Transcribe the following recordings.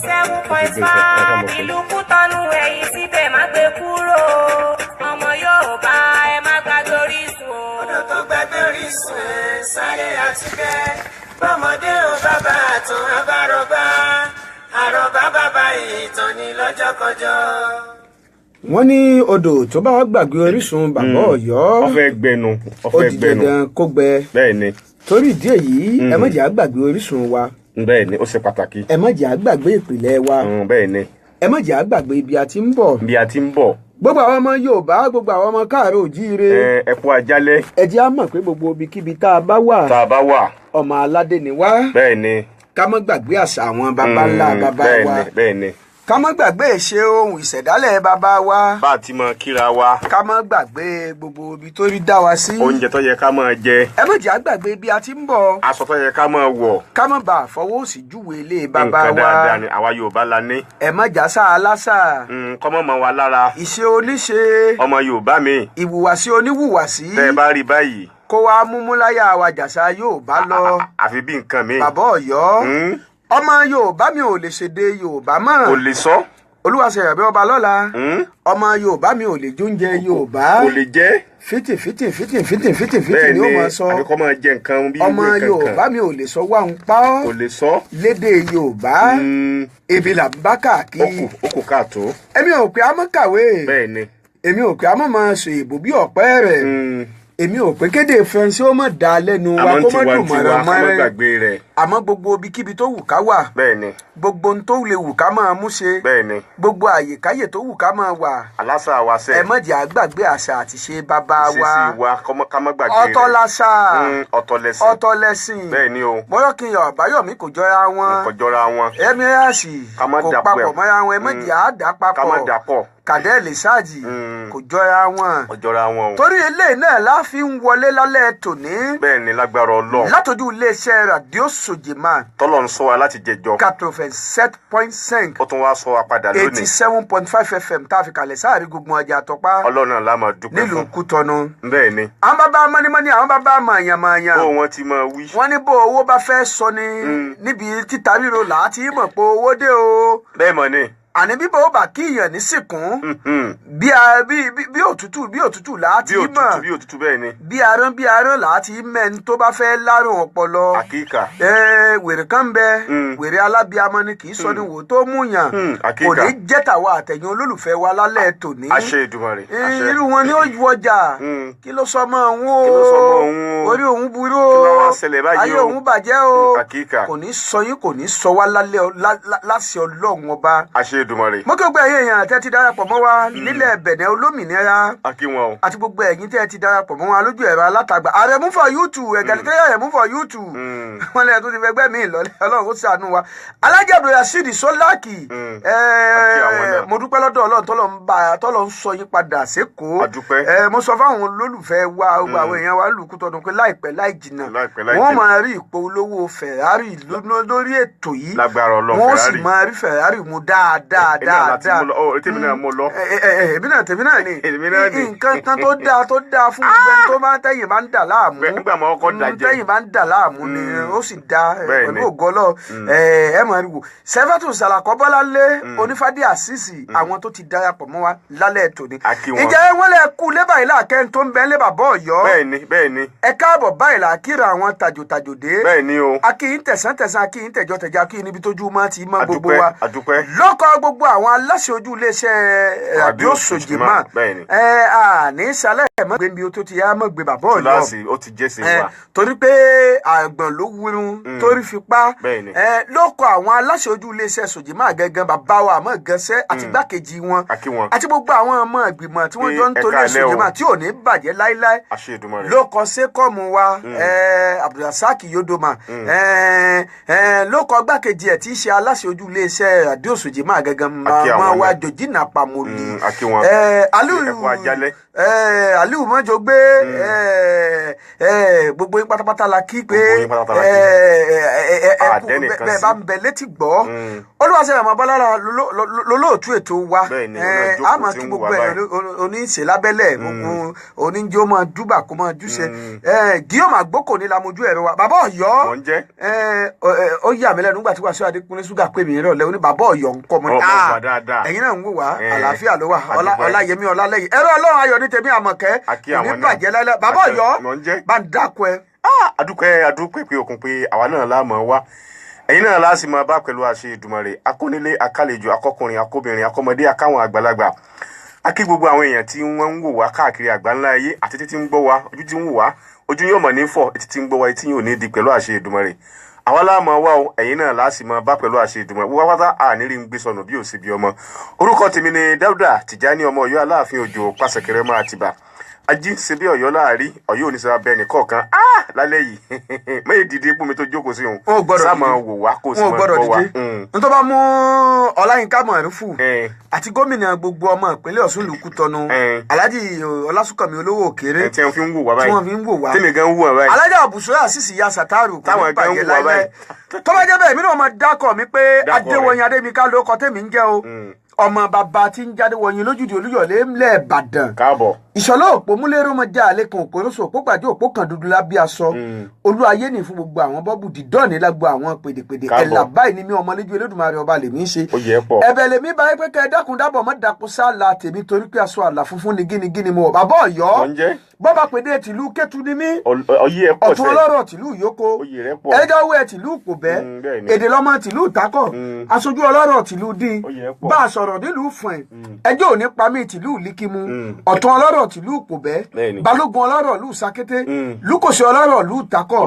7.5 ìlú Kútọ́nù ẹ̀yìn síbẹ̀ má gbé kúrò ọmọ Yorùbá ẹ má gbàgbé Orísun o. ọdún tó gbàgbé Orísun sáré àtúbẹ̀ bọ́mọdé ò bàbá àtún abárọ̀bá àrọ̀bá bàbá ìtàn ní lọ́jọ́kọjọ́. wọ́n ní odò tó bá gbàgbé Orísun bàbá Ọ̀yọ́ ó fẹ́ gbẹnu ó di dandan kó gbẹ. bẹ́ẹ̀ ni. torí ìdí èyí ẹ má jẹ́ á gbàgbé Orísun wa. bẹ́ẹ̀ ni ó ṣe pàtàkì. ẹ má jẹ́ á gbàgbé ìpìlẹ̀ wa. bẹ́ẹ̀ ni. ẹ má jẹ́ á gbàgbé ibi a ti ń bọ̀. bí a ti ń bọ̀. gbogbo àwọn ọmọ Yorùbá gbogbo àwọn ọmọ káàárọ̀ òjíire. ẹ kú àjálẹ́. ẹ jẹ́ á mọ̀ pé gbogbo ibikíbi tá a bá wà. ọmọ aládé ni wá. bẹ́ẹ̀ ni. ká má gbàgbé àṣà àwọn baba ńlá baba wa. bẹ́ẹ̀ ni. ká má gbàgbé ìṣe ohun ìṣẹ̀dálẹ̀ baba wa. bá a ti mọ kíra wa. ká má gbàgbé gbogbo ibi tó rí dá wa sí. oúnjẹ tó yẹ ká máa jẹ. ẹ má jẹ́ á gbàgbé bí a ti ń bọ̀. aṣọ tó yẹ ká máa wọ̀. ká má bàa fọwọ́ òsì júwe ilé baba wa. nǹkan dáadáa ni àwa Yorùbá la ní. ẹ má jà sá aláṣà. kọ́mọ́ mọ́ wa lára. ìṣe oníṣe. ọmọ Yorùbá mi. ìhùwàsí oníhùwàsí. tẹ́ ẹ bá rí báyìí. kó wa múmúláyà wa jàsá Yorùbá lọ. àfi bí nǹkan mi. bàbá Ọ̀yọ́. ọmọ Yorùbá mi ò lè ṣèdè Yorùbá mọ́. kò lè sọ. Olúwaṣeyọ̀ bí ọba lọ́la. ọmọ Yorùbá mi ò lè jóúnjẹ Yorùbá. kò lè jẹ́. fìtì ni ó máa sọ. bẹ́ẹ̀ ni àbíkọ́ máa jẹ nǹkan bí ọmọ Yorùbá mi ò lè sọ wá ń pa ọ́. kò lè sọ. lédè Yorùbá. ebi là ń bá káàkiri. ó kù káàtó. èmi ò pé a mọ̀ kàwé. bẹ́ẹ̀ ni. èmi ò pé a mọ̀ máa sọ èbò bí ọ̀pẹ́ rẹ̀. èmi ò pé kéde fẹnsẹ ó mọ dá lẹ́nu wa kó mọ dùn mọ̀ràn àmọ́ gbogbo ibikíbi tó wù ká wà. bẹ́ẹ̀ni. gbogbo ohun tó lè wù ká máa mú ṣe. bẹ́ẹ̀ni. gbogbo àyèkáyè tó wù ká máa wà. aláṣà wa sẹ. ẹ má jẹ́ á gbàgbé àṣà àti ṣe bàbá wa. ìṣesí wa ká má gbàgbé rẹ̀. ọ̀tọ̀ láṣà. ọ̀tọ̀ lẹ̀sìn. ọ̀tọ̀ lẹ̀sìn. bẹ́ẹ̀ni o. bọ́yọ̀ kí n yọ àbáyọ̀mí kò jọra wọn. kò jọra wọn. ẹ̀míràṣì kò papọ̀ mọ́ra wọn ẹ má jẹ́ á dà papọ̀. ká má dà pọ̀. kàdẹ́ẹ̀lì sáàjì kò jọra wọn. kò jọra wọn o. torí eléyìí náà la fi ń wọlé lálẹ́ tòní. bẹ́ẹ̀ni lágbára Ọlọ́run. látọjú iléeṣẹ́ rádíò Sojima. tọ́lọ̀ ń sọ wa láti jẹjọ. 87.5. ó tún wá sọ wa padà lónìí. 87.5 FM tá a fi kalẹ̀ sáàrí gbogbo ọjà àtọ́pá. Ọlọ́run náà la máa dúpẹ́ fún. nílùú Kútọ́nù. bẹ́ẹ̀ni. àwọn bàbá mọ́nímọ́ní àwọn bàbá màyàmáyà. bó wọn ti máa wí. wọ́n ní bó owó bá fẹ́ sọ ni níbi títa ríro làá ti mọ̀ pé owó dé o. bẹ́ẹ̀ mọ̀ ni. àní bíbọ̀ ó bá kíyàn ní sìnkún bí òtútù láti mọ̀ bí òtútù bẹ́ẹ̀ ni bí arán láti mẹ́ni tó bá fẹ́ lárùn ọpọlọ àkíkà wèrè kan bẹ wèrè alábíamọ ni kì í sọ ní wò tó mú yàn kò ní jẹ́ tàwa àtẹ̀yìn olólùfẹ́ wa lálẹ́ tòní àṣẹ Èdùmàrè irú wọn ni ó ju ọjà kí ló sọ mọ́ òun o orí òun burú o ayé òun bàjẹ́ o kò ní sọ yín kò ní sọ wá lálẹ́ láṣẹ Ọlọ́run ọba Èdùmàrè. mo kí gbogbo ẹ̀yin èèyàn tẹ́ ti darapọ̀ mọ́ wa nílẹ̀ Bẹ̀nẹ̀ olómìnira àti gbogbo ẹ̀yin tẹ́ ti darapọ̀ mọ́ wa lójú ẹ̀rọ alátagbà ààrẹ mú fọ YouTube ẹ̀gàdìkẹ́yà rẹ̀ mú fọ YouTube wọn lẹ́yìn tó ti fẹ́ gbẹ́ mi ìlọlẹ́ Ọlọ́run ó ṣàánú wa Alhaji Abdulrasheed Sọláàkì mo dúpẹ́ lọ́dọ̀ Ọlọ́run tọ́lọ́ ń sọ yín padà sékòó mo sọ fáwọn olólùfẹ́ wa gbogbo àwọn èèyàn wa lù Kútọ́nù pé láìpẹ́ láì jìnnà wọ́n máa rí ìpolówó Ferrari lórí ètò yìí wọ́n sì máa rí Ferrari mu dáadáa tèmi náà ni nǹkan kan tó dáa fún gbogbo ẹni tó máa tẹ̀yìn máa ń dà láàmú tẹ̀yìn máa ń dà láàmú ni ó sì dá pẹ̀lú ògọ́lọ́ ẹ mọ̀ ẹ́ wò Sẹ́fẹ́tù Sàlàkọ́ Bọ́láńlé Onífádé Àṣìṣì àwọn tó ti darapọ̀ mọ́ wa lálẹ́ tòní ìjẹ́ wọ́n lè kú lébà yìí láàkẹ́ tó ń bẹ́ lé bàbá Ọ̀yọ́ bẹ́ẹ̀ni ẹ káàbọ̀ báyìí là kíra àwọn tàjòtàjò dé bẹ́ẹ̀ni o akíyín tẹ̀sán akíyín tẹ̀jọ́ akíyín níbi tójú mọ́ ti mọ́ gbogbo wa lọ́kọ̀ gbogbo àwọn aláṣẹ ojú iléeṣẹ́ rádíò Sojima ní sálẹ̀ mọ́ gbé mi tó ti yá mọ́ gbé bàbá Ọ̀yọ́ láàsì ó ti jẹ́sẹ̀ wa torí pé àgbọ̀n ló wúrun torí fi pa lọ́kọ̀ àwọn aláṣẹ ojú iléeṣẹ́ Sojima gẹ́gẹ́ bàbá wa àmọ́ gẹ́sẹ́ àti gbákejì wọn àti gbogbo àwọn ọmọ ìgbìmọ̀ tí wọ́n jọ ń torí Sojima tí ò ní bàjẹ́ láíláí lọ́kọ̀ sẹ́kọ̀mù wa Abdulrasaq Yodoma lọ́kọ̀ gbákejì ẹ̀ tí í ṣe aláṣẹ ojú iléeṣẹ́ rádíò Sojima gẹ́gẹ́ máa wá jòjìnà pàmòlì Aliu mọ́jọ gbé gbogbo yín pátápátá la kí pé bẹ́ẹ̀ bá ń bẹ létí gbọ́ Olúwaṣeyì ọmọ Bọ́lára lólóòtú ètò wa àmọ́ kí gbogbo ẹ̀ oníṣe lábẹ́lẹ̀ gbogbo oníjó máa dúbà kó máa júṣe Guillaume Àgbókò ní lamojú ẹ̀rọ wa bàbá Ọ̀yọ́ ó yà mí lẹ́nu nígbà tí Wàsíù Adékúnlé Ṣúgà pè mí rọ̀ lẹ́wọ́n ní bàbá Ọ̀yọ́ ń kọ́ mọ́ ẹ̀yin náà ń wò wá àlàáfíà ló wà Ọláyẹmí Ọlálẹ́yìn ẹ̀rọ Ọlọ́run ayọ̀ ní tèmi Àmọ̀kẹ́ ní bàjẹ́ lálẹ́ bàbá Ọ̀yọ́ bá ń dákọ ẹ. adúpẹ́ pé òkun pé àwa náà láàmú wa ẹ̀yin náà láti máa bá pẹ̀lú àṣẹ Èdùmàrè akónílé akálejò akọkùnrin akóbìnrin akọmọdé akáwọn àgbàlagbà akí gbogbo àwọn èèyàn tí wọ́n ń wò wá káàkiri àgbáńlá ayé àti títí ń gbọ́ wá ojú tí ń wò wá ojú yóò mọ̀ ní fọ́ etí tí ń gbọ́ wá etí yóò ní di pẹ̀lú àṣẹ Èdùmàrè àwa láàmú wa o ẹ̀yin náà láti máa bá pẹ̀lú àṣẹ Èdùmàrè wọ́n pátá àníri ń gbé sọnù bí òsì bí ọmọ orúkọ tèmi ni Dáúdà Tìjání ọmọ Ọ̀yọ́ Aláàfin Òjò pàṣẹkẹrẹ máa ti bà ají ṣe bí Ọ̀yọ́ láàrí Ọ̀yọ́ oníṣẹ́ abẹ nìkọ̀ọ̀kan lálẹ́ yìí mẹ́yìn dìde pé mi tó jókòó sí òun sáàmà wò wá kó sì máa gbọ́ wa. n tó bá mú Ọláyínká Mọ̀rúfù àti gómìnà gbogbo ọmọ ìpínlẹ̀ Ọ̀ṣun Lùkútọ́nù Alhaji Ọlásùnkànmí Olówó Òkèrè tí wọ́n fi ń wò wá báyìí tèmi gan wò wá báyìí Alhaji Àbùsọ́yà Àṣìṣì ya Sàtàrù kò ní bàjẹ́ láyé tó bá jẹ́ bẹ́ẹ̀ mi náà máa dákọ̀ mi pé Adéwọyìn Adémíká ló kọ tèmi ń jẹ́ o ọmọ bàbá tí ń jáde wọ̀nyí lójúde Olúyọ̀lé ńlẹ̀ Ìbàdàn káàbọ̀ ìṣọ̀lá òpó múlẹ́rú mọ́ já àlékún òpórósò òpó pàdé òpó kan dúdú lábí aṣọ olú ayé ní fún gbogbo àwọn bọ́bù dídọ́ọ̀ni lágbo àwọn pèdèpèdè ẹ̀là báyìí ni mí ọmọlẹ́jú Elédùmarè ọba lèmi ń ṣe ẹ̀bẹ̀ lèmi báyìí pé kẹ́ ẹ dákun dábọ̀ mọ́ dàpọ̀ sálà tèmi torí pé aṣọ àlà funfun ni gínígíní mo wọ̀ bàbá Ọ̀yọ́ bọ́ba pèdè tìlú Kétu ni mí ọ̀tún ọlọ́rọ̀ tìlú Ìyókò ẹ̀ẹ́dọ́wẹ́ tìlú Ìpòbẹ́ èdè lọ́mọ tìlú Ìtákọ̀ aṣojú ọlọ́rọ̀ tìlú Dín bá a sọ̀rọ̀ nílùú Fùn ẹjọ́ òní pamí tìlú Líkímù ọ̀tún ọlọ́rọ̀ tìlú Ìpòbẹ́ balógun ọlọ́rọ̀ lù Sakété lùkòsí ọlọ́rọ̀ lù Ìtákọ̀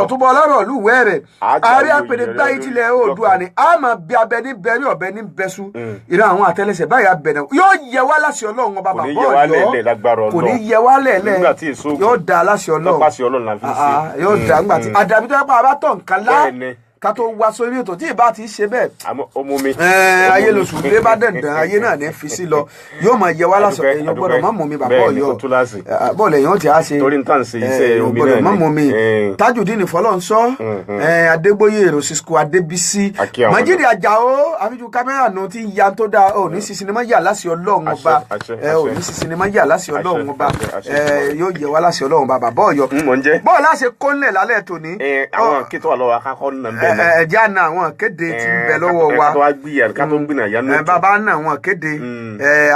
ọ̀túnbọ̀ ọlọ́rọ̀ lù Wẹ́rẹ̀ ààrẹ àpèdè gbá ìtìlẹ̀ Oòduà ni a máa bí abẹ ní bẹ̀rí ọ̀bẹ ní bẹ́sù ìran àwọn àtẹlẹsẹ̀ báyìí abẹ̀nẹ̀ yóò yẹ wá láṣẹ Ọlọ́run ọba bàbá Ọ̀yọ́ kò ní yẹ wá lẹ̀lẹ̀ yóò da láṣẹ Ọlọ́run yóò da nígbà tí àdàbí tó yẹ pé a bá tọ̀ nǹkan lá ká tó wá sórí ètò tí ìbá ti ṣe bẹ́ẹ̀ ayé lóṣù lé bá dandan ayé náà ní fi sí lọ yóò máa yẹ wá lásọ èèyàn gbọ́dọ̀ má mú mi bàbá Ọ̀yọ́ bọ́ọ̀lù èèyàn ti á ṣe gbọ́dọ̀ má mú mi Tajudeen Fọlọ́nsọ Adégbóyè Rosisco Adébísí Májídì Àjàó àfijù kámẹ́rà nù tí ya tó dáa ò ní sísìn ní má yà láṣẹ Ọlọ́run ọba ò ní sísìn ní má yà láṣẹ Ọlọ́run ọba yóò yẹ wá láṣẹ Ọlọ́run ọba bàbá Ọ̀yọ́ bọ́ọ̀lù láṣẹ kọ́ńlẹ̀ lálẹ́ tòní. àwọn kí tó wà lọ́wọ́ akẹ́kọ̀ọ́ nà ẹjẹ àna àwọn kéde tí ń bẹ lọ́wọ́ wa bàbá náà àwọn kéde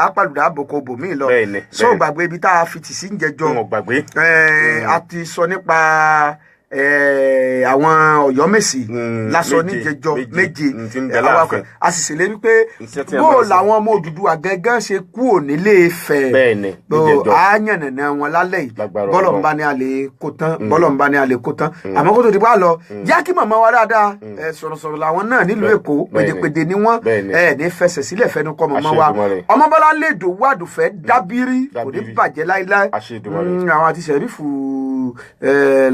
apàlùdà àbòkò bòmí lọ sọ gbàgbé ibi tá a fi tì sí ń jẹjọ a ti sọ nípa àwọn Ọ̀yọ́mèsì lásọ níjẹjọ méje a sì ṣèlérí pé bó làwọn ọmọ Odùduwà gángan ṣe kú ònílé Ifẹ̀ á yànnàná wọn lálẹ́ yìí bọ́lọ̀ ń bá ní alẹ́ kó tán àmọ́ kó tó di bá lọ yá kí màmá wa dáadáa sọ̀rọ̀sọ̀rọ̀ làwọn náà nílùú Èkó pèdèpèdè ni wọ́n ní fẹsẹ̀ sílẹ̀ fẹnu kọ́ màmá wa ọmọ Bọ́lá lèdò wàdùfẹ́ dábírí kò ní bàjẹ́ láíláí àwọn àti Ṣẹ̀rífù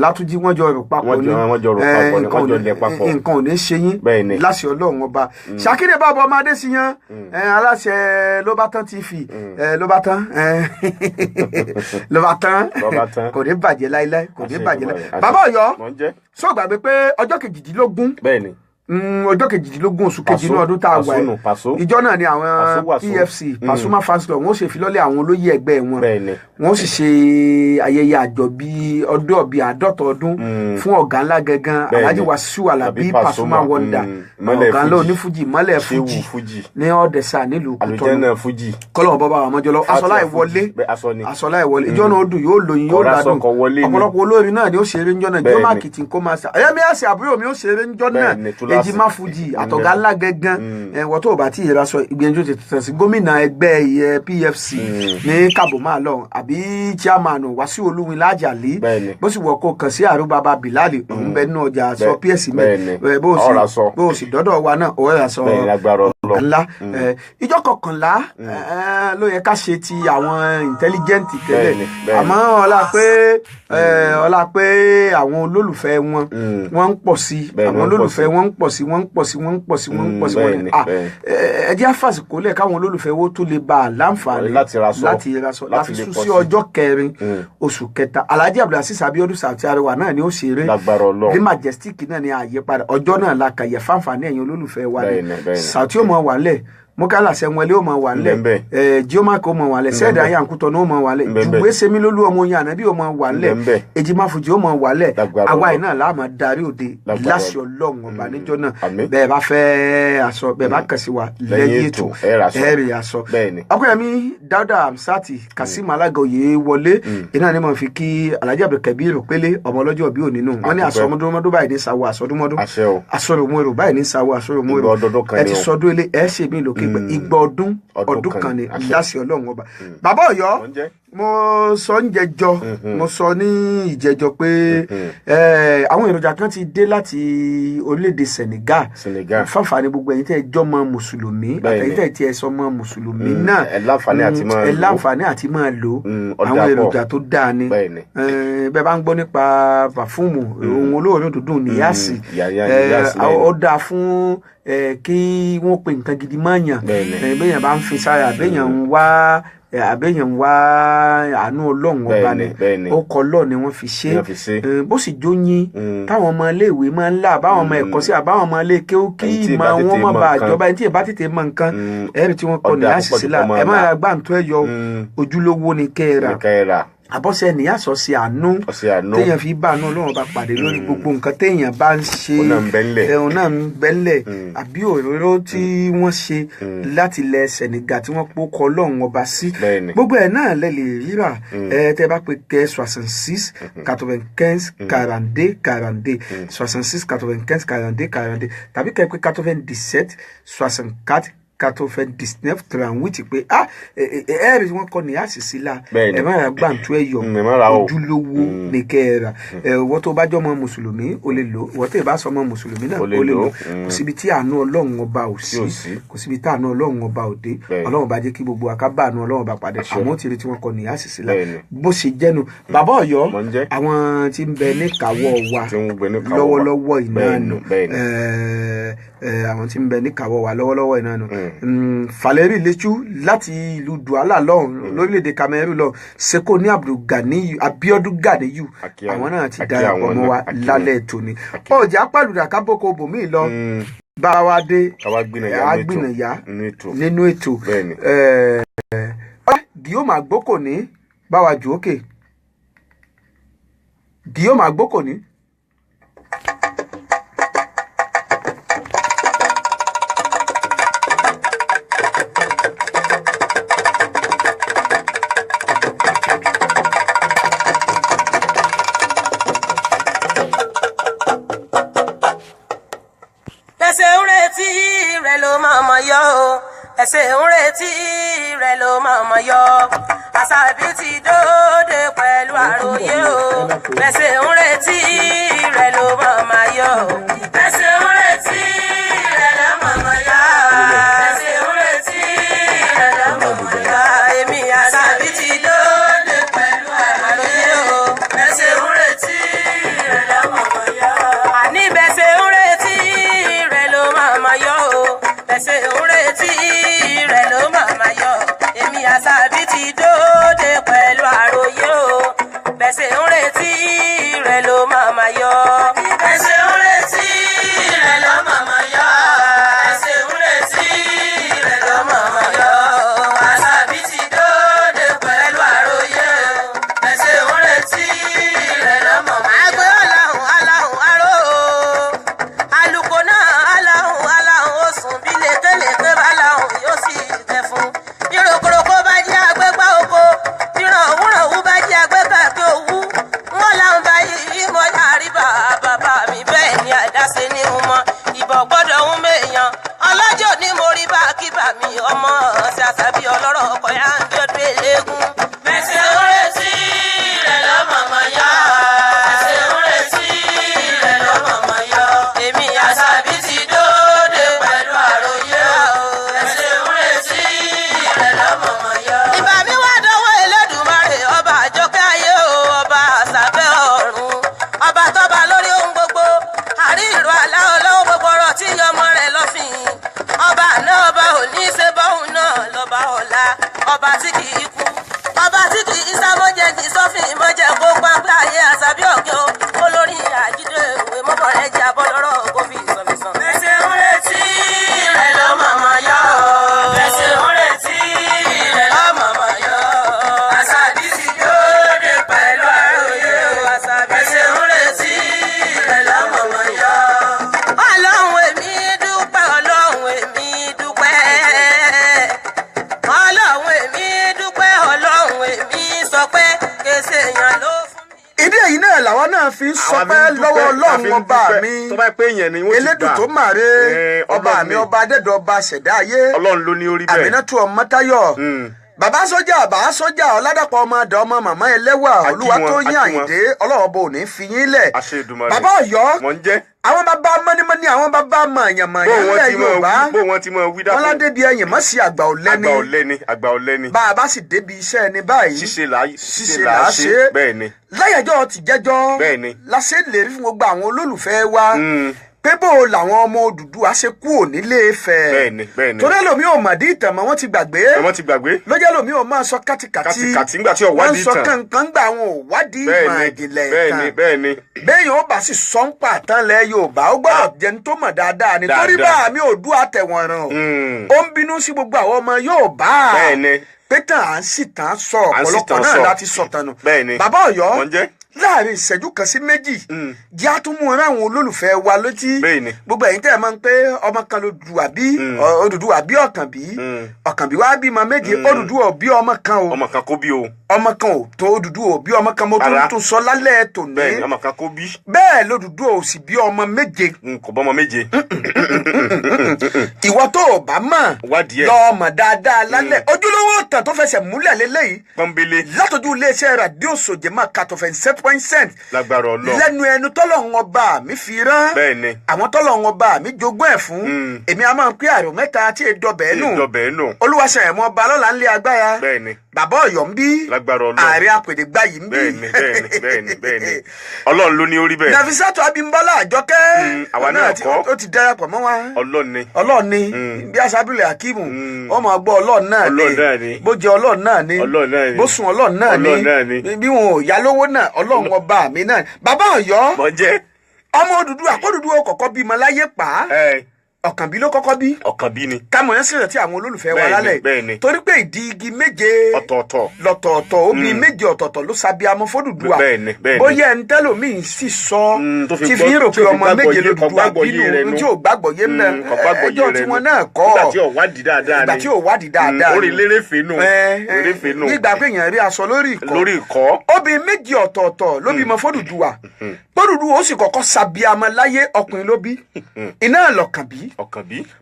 Látúnjí wọ́n jọ rò papọ̀ ní nǹkan ò ní ṣe yín láṣẹ Ọlọ́run ọba Ṣàkírè bàbá ọmọ Adésíyàn aláṣẹ ló bá tán TV ló bá tán kò ní bàjẹ́ láíláí bàbá Ọ̀yọ́ sọ gbàgbé pé ọjọ́ kejìdínlógún ọjọ́ kejìdínlógún oṣù kejì ní ọdún tá a wà ìjọ náà ni àwọn PFC Pasuma fans club wọn ó ṣe ìfilọ́lẹ̀ àwọn olóyè ẹgbẹ́ wọn wọn ó sì ṣe ayẹyẹ àjọbí ọdún ọbí 50 ọdún fún ọ̀gá ńlá gangan Alhaji Wasiu Alabi Pasuma Wonder ọ̀gá ńlá onífújì mọ́lẹ̀ fújì ní ọ̀dẹ̀sà nílùú Kútọ́nù kọ́lọ̀ bọ́bá àwọn ọmọjọ́lọ́ aṣọlá ìwọlé ìjọ náà ó dùn yóò lóyin yóò ládùn ọ̀pọ̀lọpọ̀ olórin náà ni ó ṣeré ńjọ́ náà jọ́ mákìtì kó máa ṣe ẹ̀yẹ́mí àṣẹ àbúrò mi ó ṣeré ńjọ́ náà èjì má fújì àtọ̀gá ńlá gẹ́gán wọ́n tó bá tí ìyẹra sọ ìgbìyànjú ti tẹ̀ sí gómìnà ẹgbẹ́ PFC ní Kábòmá lọ àbí chairman Wàsíù Olúwin Lájàlí bó sì wọ̀ kó kàn sí àrùn bàbá Bìláàlì òun bẹ nínú ọjà sọ PFC mẹ́ bó o sì dọ́dọ̀ wa náà ó yà sọ ńlá ìjọ kọkànlá ló yẹ ká ṣe ti àwọn intelligent tẹ́lẹ̀ àmọ́ ọlá pé àwọn olólùfẹ́ wọn ń pọ̀ sí àwọn olólùfẹ́ wọn ń pọ̀ pọ̀ sí wọ́n ń pọ̀ sí wọ́n ní ẹ jẹ́ àfàsìkò lẹ̀ káwọn olólùfẹ́ wo tó lè ba láǹfààní láti raṣọ láti sún sí ọjọ́ 4 oṣù kẹta Alhaji Abdulaziz Abiodun Sauty Arẹwà náà ni ó ṣeré bí Majestic náà ni àyípadà ọjọ́ náà la kàyẹ fáǹfààní ẹ̀yin olólùfẹ́ wa ni Sauty ó mọ wà lẹ̀ mọ́kànlá sẹ́wọ̀n ó mọ wà lẹ̀ Gioma kò mọ wà lẹ̀ sẹ́ẹ̀dá yankutọ̀ ní ó mọ wà lẹ̀ jùgbé sẹ́mi lólú ọmọ yẹn ànábì ó mọ wà lẹ̀ Ejimafuji ó mọ wà lẹ̀ àwa yìí náà láàmú darí òde láṣẹ Ọlọ́run ọba níjọ́ náà bẹ́ẹ̀ bá fẹ́ aṣọ bẹ́ẹ̀ bá kàn sí wa lẹ́yìn ètò ẹ̀rì aṣọ ọkùnrin Dáúdà Amsati Kasim Alága Oyèwọlé iná ni mo fi kí Alhaji Abdulkabir Pélé ọmọ ọlọ́jọ́ bí òní nù wọ́n ní aṣọ ọmọdúnmọ́dún báyìí ní sawo aṣọdúnmọ́dún aṣọròmọ́rò báyìí ní sawo aṣọròmọ́rò ẹ ti sọdún ilé ẹ ṣe mí lókè igba ọdún kan ni láṣẹ Ọlọ́run ọba bàbá Ọ̀yọ́ mo sọ ń jẹjọ mo sọ ní ìjẹjọ pé àwọn èròjà kan ti dé láti orílẹ̀-èdè Senegal fáfàní gbogbo ẹ̀yin tẹ́ ẹ jọ mọ mùsùlùmí àtẹ̀yin tẹ́ ẹ ti ẹ sọ mọ mùsùlùmí náà ẹ láǹfààní àti máa lò àwọn èròjà tó dáa ni bẹ́ẹ̀ bá ń gbọ́ nípa pàfúùmù ohun olóòórùn dúdùn níyàsì ó dáa fún kí wọ́n pe nǹkan gidi máa yàn béèyàn bá ń fi sára béèyàn ń wá àánú Ọlọ́run ọba ni ó kọ lọ́ọ̀ ni wọ́n fi ṣe bó sì jóyin táwọn ọmọ iléèwé máa ń là báwọn ọmọ ẹ̀kọ́ sí àbáwọn ọmọ ilé kí ìmọ̀ wọn mọ̀ bá àjọba ẹni tí ì bá tètè mọ nǹkan ẹ̀rí tí wọ́n kọ ní àṣìṣe là ẹ má ra gbàǹtọ́ ẹ̀ yọ ojúlówó ni kẹ́ẹ̀rà àbọ̀sẹ̀ ní àṣọ sí àánú téèyàn fi bá àánú Ọlọ́run bá pàdé lórí gbogbo nǹkan téèyàn bá ń ṣe ẹ̀hún náà ń bẹ́lẹ̀ àbí òróró tí wọ́n ṣe láti ilẹ̀ Senegal tí wọ́n pọ̀ kọ́ Ọlọ́run ọba sí gbogbo ẹ̀ náà lè rírà tẹ́ bá pe kẹ́ 66 95 42 42 66 95 42 42 tàbí kẹ́ pé 97 64 99 38 pé ẹ̀rí wọn kọ ní àṣìṣe la ẹ má ra gbàǹtú ẹ yọ ojúlówó ní kẹ́ẹ̀rà wọ́n tó bá jọ ọmọ mùsùlùmí ó lè lò wọ́n tó bá sọ ọmọ mùsùlùmí náà ó lè lò kò síbi tí àánú Ọlọ́run ọba ò sí kò síbi tí àánú Ọlọ́run ọba ò dé Ọlọ́run bá jẹ́ kí gbogbo akábà àánú Ọlọ́run bá padà àmọ́ tí tí wọ́n kọ ní àṣìṣe la bó ṣe jẹ́nu bàbá Ọ̀yọ́ àwọn tí ń bẹ níkàáwọ́ wa lọ́wọ́lọ́wọ́ ìnáàánú àwọn tí ń bẹ níkàáwọ́ wa lọ́wọ́lọ́wọ́ ìnáàánú Valérie Lechu láti ìlú Douala lọ́hùn lórílẹ̀‐èdè Cameroon lọ Seko ní Abiodun Ganiyu àwọn náà ti darapọ̀ mọ́ wa lálẹ́ tòní ọjà pàlùdà kábòkò bòmí lọ bá wa dé àgbìnàyà nínú ètò Guillaume Agboko ní bá wa jù ókè Guillaume Agboko ní. ẹsẹ̀ ń retí rẹ̀ ló mọ̀mọ́ yọ Àṣàbí ti dóde pẹ̀lú àròyé o ẹsẹ̀ ń retí rẹ̀ ló mọ̀mọ́ yọ ẹsẹ̀ ń retí rẹ̀ ló mọ̀mọ́ yọ ẹsẹ̀ ń retí rẹ̀ ló mọ̀mọ́ yọ èmi Àṣàbí ti dóde pẹ̀lú àròyé o ẹsẹ̀ ń retí rẹ̀ ló mọ̀mọ́ yọ àní bẹ́sẹ̀ ń retí rẹ̀ ló mọ̀mọ́ yọ o bẹ́sẹ̀ ń retí rẹ̀ ló màmá yọ èmi Àṣàbí ti dóde pẹ̀lú àròyé o bẹ́sẹ̀ ń retí rẹ̀ ló màmá yọ. bẹ́sẹ̀ ń retí rẹ̀ ló màmá yọ. bẹ́sẹ̀ ń retí rẹ̀ ló màmá yọ. Àṣàbí ti dóde pẹ̀lú àròyé o bẹ́sẹ̀ ń retí rẹ̀ ló màmá yọ. àgbẹ̀ aláhùn aláhùn aró alùkò náà aláhùn aláhùn ó sùn bí lékelèké bá láhùn yóò sì tẹ̀ fún. ìròkòròkò bá jẹ́ agbẹ́gbá oko ìràn òwúrọ̀wú bá jẹ́ agbẹ́gbá kí òwú. wọ́n láwọn bá yí mọ́ yàrí bàbá mi bẹ́ẹ̀ ni àdáṣe ní mo mọ ìbọ̀ gbọ́dọ̀ ń mèèyàn. ọlọ́jọ́ ní mo rí bá kí bà mí ọmọ ṣe Àṣàbí ọlọ́rọ̀ ọkọ̀ yá ń bí ọdún eléégún. bẹ́sẹ̀ ń retí rẹ̀ lọ́mọ̀mọ́ yá. bẹ́sẹ̀ ń retí rẹ̀ lọ́mọ̀mọ́ yá. èmi Àṣàbí ti dóde pẹ̀lú àròyé o. bẹ́sẹ̀ ń retí rẹ̀ lọ́mọ̀mọ́ yá. ìbà mi wá dánwó Elédùmarè ọba àjọkẹ́ ayé o ọba àṣàbẹ́ ọ̀run ọba tọ́ba lórí ohun gbogbo àrí ìró àlá ọlọ́wọ́ gbogbo ọ̀rọ̀ tí ga ọba tí kì í kú ọba tí kì í sá mọ́jẹ́ kì í sọ́fìn mọ́jẹ́ kó pápá ayé àṣàbí òkè o olórí àjídé òwe mọ́bọ̀ rẹ̀ jẹ́ abọ́ lọ́rọ̀ kó fi ìsọ̀mìsàn. bẹ́sẹ̀ ń retí rẹ̀ ló mọ̀mọ́ yọ bẹ́sẹ̀ ń retí rẹ̀ ló mọ̀mọ́ yọ àṣàbí ti dóde pẹ̀lú àròyé o àṣàbí bẹ́sẹ̀ ń retí rẹ̀ ló mọ̀mọ́ yọ. ọlọ́run èmi dúpẹ́ ọlọ́run èmi dúpẹ́ ọlọ́run èmi dúpẹ́ ọlọ́run èmi sọ pé kése èèyàn ló fún mi. ìdí èyí náà làwọn náà fi ń sọpẹ́ lọ́wọ́ ọlọ́run ọba mi elédùn tó màre ọba mi ọba adẹ́dọ̀ ọba ṣẹ̀dá ayé ọlọ́run ló ní orí bẹ́ẹ̀ Àmínátù Ọmọ́táyọ̀ bàbá sójà ọ̀làdàpọ̀ ọmọ ọ̀dọ̀ ọmọ màmá ẹlẹ́wà Olúwatóyìn Àyìndé ọlọ́wọ́ bò ní fi yín lẹ̀ bàbá Ọ̀yọ́ àwọn bàbá mọ́nímọ́ní àwọn bàbá mọ̀nyàmọ̀nyà ńlẹ̀ Yorùbá wọn ládé bí ẹ̀yìn mọ́ sí àgbà ọ̀lẹ́ni bá a bá sì débi iṣẹ́ ẹni báyìí ṣíṣe là á ṣe láyẹ̀jọ́ ti jẹ́jọ́ láṣẹ lè rí fún gbogbo àwọn olólùfẹ́ wa pé bó làwọn ọmọ Odùduwà ṣe kú ònílé Ifẹ̀ torí ẹlòmí ò mọ̀dí ìtàn mọ́ wọ́n ti gbàgbé lójú ẹlòmí ò máa sọ kátikàti wọ́n sọ kankan gbà àwọn ò wádìí ìmọ̀ ìjìnlẹ̀ ìtàn bẹ́ẹ̀ ó bá sì sọ ń pa àtàn lẹ̀ Yorùbá ó gbọ́dọ̀ jẹun tó mọ̀ dáadáa nítorí bá àmì Oòduà tẹ̀wọ̀n ràn ó ń bínú sí gbogbo àwọn ọmọ Yorùbá pé tàn à ń sì tàn sọ ọ̀pọ̀lọpọ̀ náà láti sọ tanu bàbá Ọ̀yọ́ láàrin ìṣẹ́jú kan sí méjì jẹ́ àtúmọ̀ àwọn olólùfẹ́ wa létí gbogbo ẹ̀yin tẹ́ ẹ̀ máa ń pé ọmọ kan Odùduwà bí Ọ̀kànbí wá bímọ méje Odùduwà bí ọmọ kan o ọmọ kan kó bí o ọmọ kan ò tó Odùduwà bí ọmọ kan mo tún sọ lálẹ́ tòní ọmọ kan kó bí bẹ́ẹ̀ l'Odùduwà ò sì bí ọmọ méje kò bọ́ ọmọ méje ìwọ tó o bá mọ̀ lọ́ọ́ mọ̀ dáadáa lálẹ́ ojúlówó tàn tó fẹsẹ̀ múlẹ̀ lélẹ́yìí látọjú iléeṣẹ́ rádíò Sojema 87.7 lágbára Ọlọ́run lẹ́nu ẹnu tọ́lọ́run ọba mi fi rán àwọn tọ́lọ́run ọba mi jogún ẹ̀ fún èmi a máa ń pé àrò mẹ́ta tí èdọ̀bẹ̀ nù olúwaṣẹ́ ẹ̀mọ́ ọba lọ́la ńlẹ̀ agbára bàbá Ọ̀yọ́ ń bí ààrẹ apèdègbà yìí ń bí bẹ́ẹ̀ni Ọlọ́run ló ní orí bẹ́ẹ̀. Nàfísàtù Abímbọ́lá Àjọkẹ́ àwa náà kọ́ ó ti darapọ̀ mọ́ wa Ọlọ́run ni bí asábìlẹ̀ Akíìmù wọ́n máa gbọ́ Ọlọ́run náà ni bó jẹ́ Ọlọ́run náà ni bó sùn Ọlọ́run náà ni bí wọn ò yá lówó náà Ọlọ́run ọba mi náà bàbá Ọ̀yọ́ ọmọ Odùduwà kọ́kọ́ bímọ láyé pa Ọ̀kànbí ló kọ́kọ́ bí. Ọ̀kànbí ni. kámọ̀ yẹn sì rántí àwọn olólùfẹ́ wa lálẹ́. torí pé ìdí igi méje lọ́tọ̀ọ̀tọ̀ obì méje ọ̀tọ̀ọ̀tọ̀ ló sábíamọ f'Odùduwà. bóyá ẹni tẹ́lòmíì sì sọ tí fi ń rò pé ọmọ méje l'Odùduwà bínú tí ò gbàgbọ́ yé mẹ́ ẹjọ́ tí wọ́n náà kọ́. ìgbà tí ò wádìí dáadáa ni. orí lérèfé nù. nígbà pé èèyàn rí aṣọ lórí ìkọ́. obì méje ọ̀tọ̀ọ̀tọ̀ ló bímọ f'Odùduwà. f'Odùduwà ó sì kọ́kọ́ sábíamọ láyé ọkùnrin ló bí. iná l'Ọ̀kànbí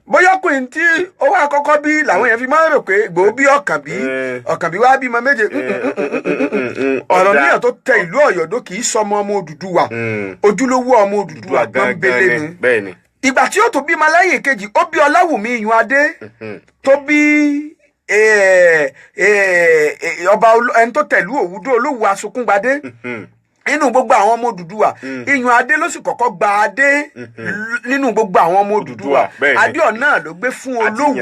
bóyá ọkùnrin tí ó wá kọ́kọ́ bí làwọn èèyàn fi máa ń rò pé gbòó bí Ọ̀kànbí wá bímọ méje ọ̀rọ̀ níyàn tó tẹ ìlú Ọ̀yọ́ kì í sọmọ ọmọ Odùduwà ojúlówó ọmọ Odùduwà gbọ́nbélé ni ìgbà tí ó tó bímọ lẹ́yìn kejì ó bí Ọláwùmí Iyùnadé tó bí ọba ẹni tó tẹ̀lú Òwúdó Olówù Asokúngbadé nínú gbogbo àwọn ọmọ Odùduwà Iyùnadé ló sì kọ́kọ́ gba adé nínú gbogbo àwọn ọmọ Odùduwà adé ọ̀nà ló gbé fún Olówù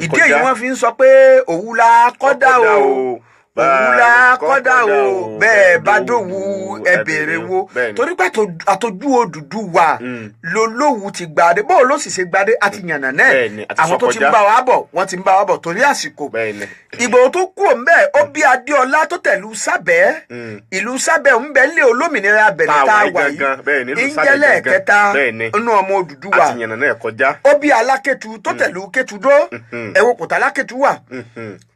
ìdí èyí wọ́n fi ń sọ pé òwú la kọ́dá o òwúlá kọ́dà o bẹ́ẹ̀ bá dòwú ẹ̀bẹ̀rẹ̀ wo torí pé àtọ́jú Odùduwà lolówù ti gbadé bó ló sì ṣe gbadé àti yànnà náà àwọn tó ti ń bá wa bọ̀ wọ́n ti ń bá wa bọ̀ torí àsìkò Ìgbòho tó kú òǹbẹ ó bí Adéọlá tó tẹ̀lú Sábẹ́ ìlú Sábẹ́ ń bẹ lé olómìnira Bẹ̀nẹ̀ tá a wà yìí ìjẹ́lẹ̀ kẹta nínú ọmọ Odùduwà ó bí Alákétu tó tẹ̀lú Kétudó ẹ̀wọ̀ kòtà Alákétu wà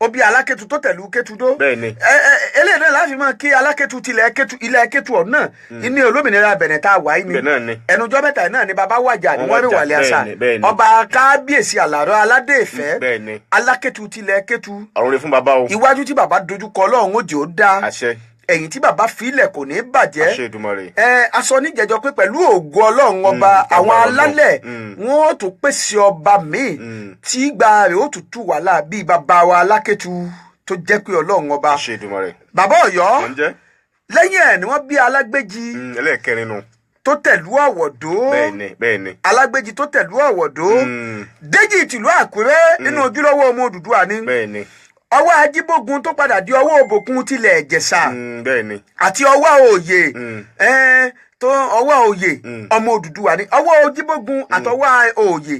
ó bí Alákétu tó tẹ̀lú Kétudó eléyìí náà láti máa kí Alákétu tilẹ̀ ilẹ̀ Kétu ọ̀nà ní olómìnira Bẹ̀nẹ̀ tá a wà yìí ni ẹnujọ́ mẹ́ta náà ni bàbá wàjà ni wọ́n rí wàlẹ̀ àṣà ọba kábíyèsí Àlàrọ̀ Aládé Ìfẹ́ Alákétu tilẹ̀ Kétu fún bàbá o. Iwájú tí bàbá dojúkọ Ọlọ́run ó jẹ́ ó dá. Àṣẹ. Ẹ̀yìn tí bàbá filẹ̀ kò ní bàjẹ́. Àṣẹ Èdùmàrè. Aṣọ níjẹjọ pé pẹ̀lú ògo Ọlọ́run ọba àwọn alálẹ̀ wọn ó tún pèsè ọba míì tí ìgbà rẹ̀ ó tún tù wàhálà bíi bàbá wa Alákétu tó jẹ́ pé Ọlọ́run ọba. Àṣẹ Èdùmàrè. Bàbá Ọ̀yọ́ lẹ́yìn ẹ̀ ni wọ́n bí Alágbéjì. Ẹlẹ́ẹ̀kẹrin nù. Tó tẹ̀lú Ọ̀wọ̀dó. Bẹ́ẹ̀ni. Alágbéjì tó tẹ̀lú Ọ̀wọ̀dó. Déjì tìlú Àkúrẹ́ nínú ojúlówó ọmọ Odùduwà ni. Bẹ́ẹ̀ni. ọwọ́ ajíbógun tó padà di ọwọ́ òbòkun tilẹ̀ Ìjẹ̀ṣà bẹ́ẹ̀ ni àti ọwọ́ òye tó ọwọ́ òye ọmọ Odùduwà ni ọwọ́ ajíbógun àtọwọ́ òye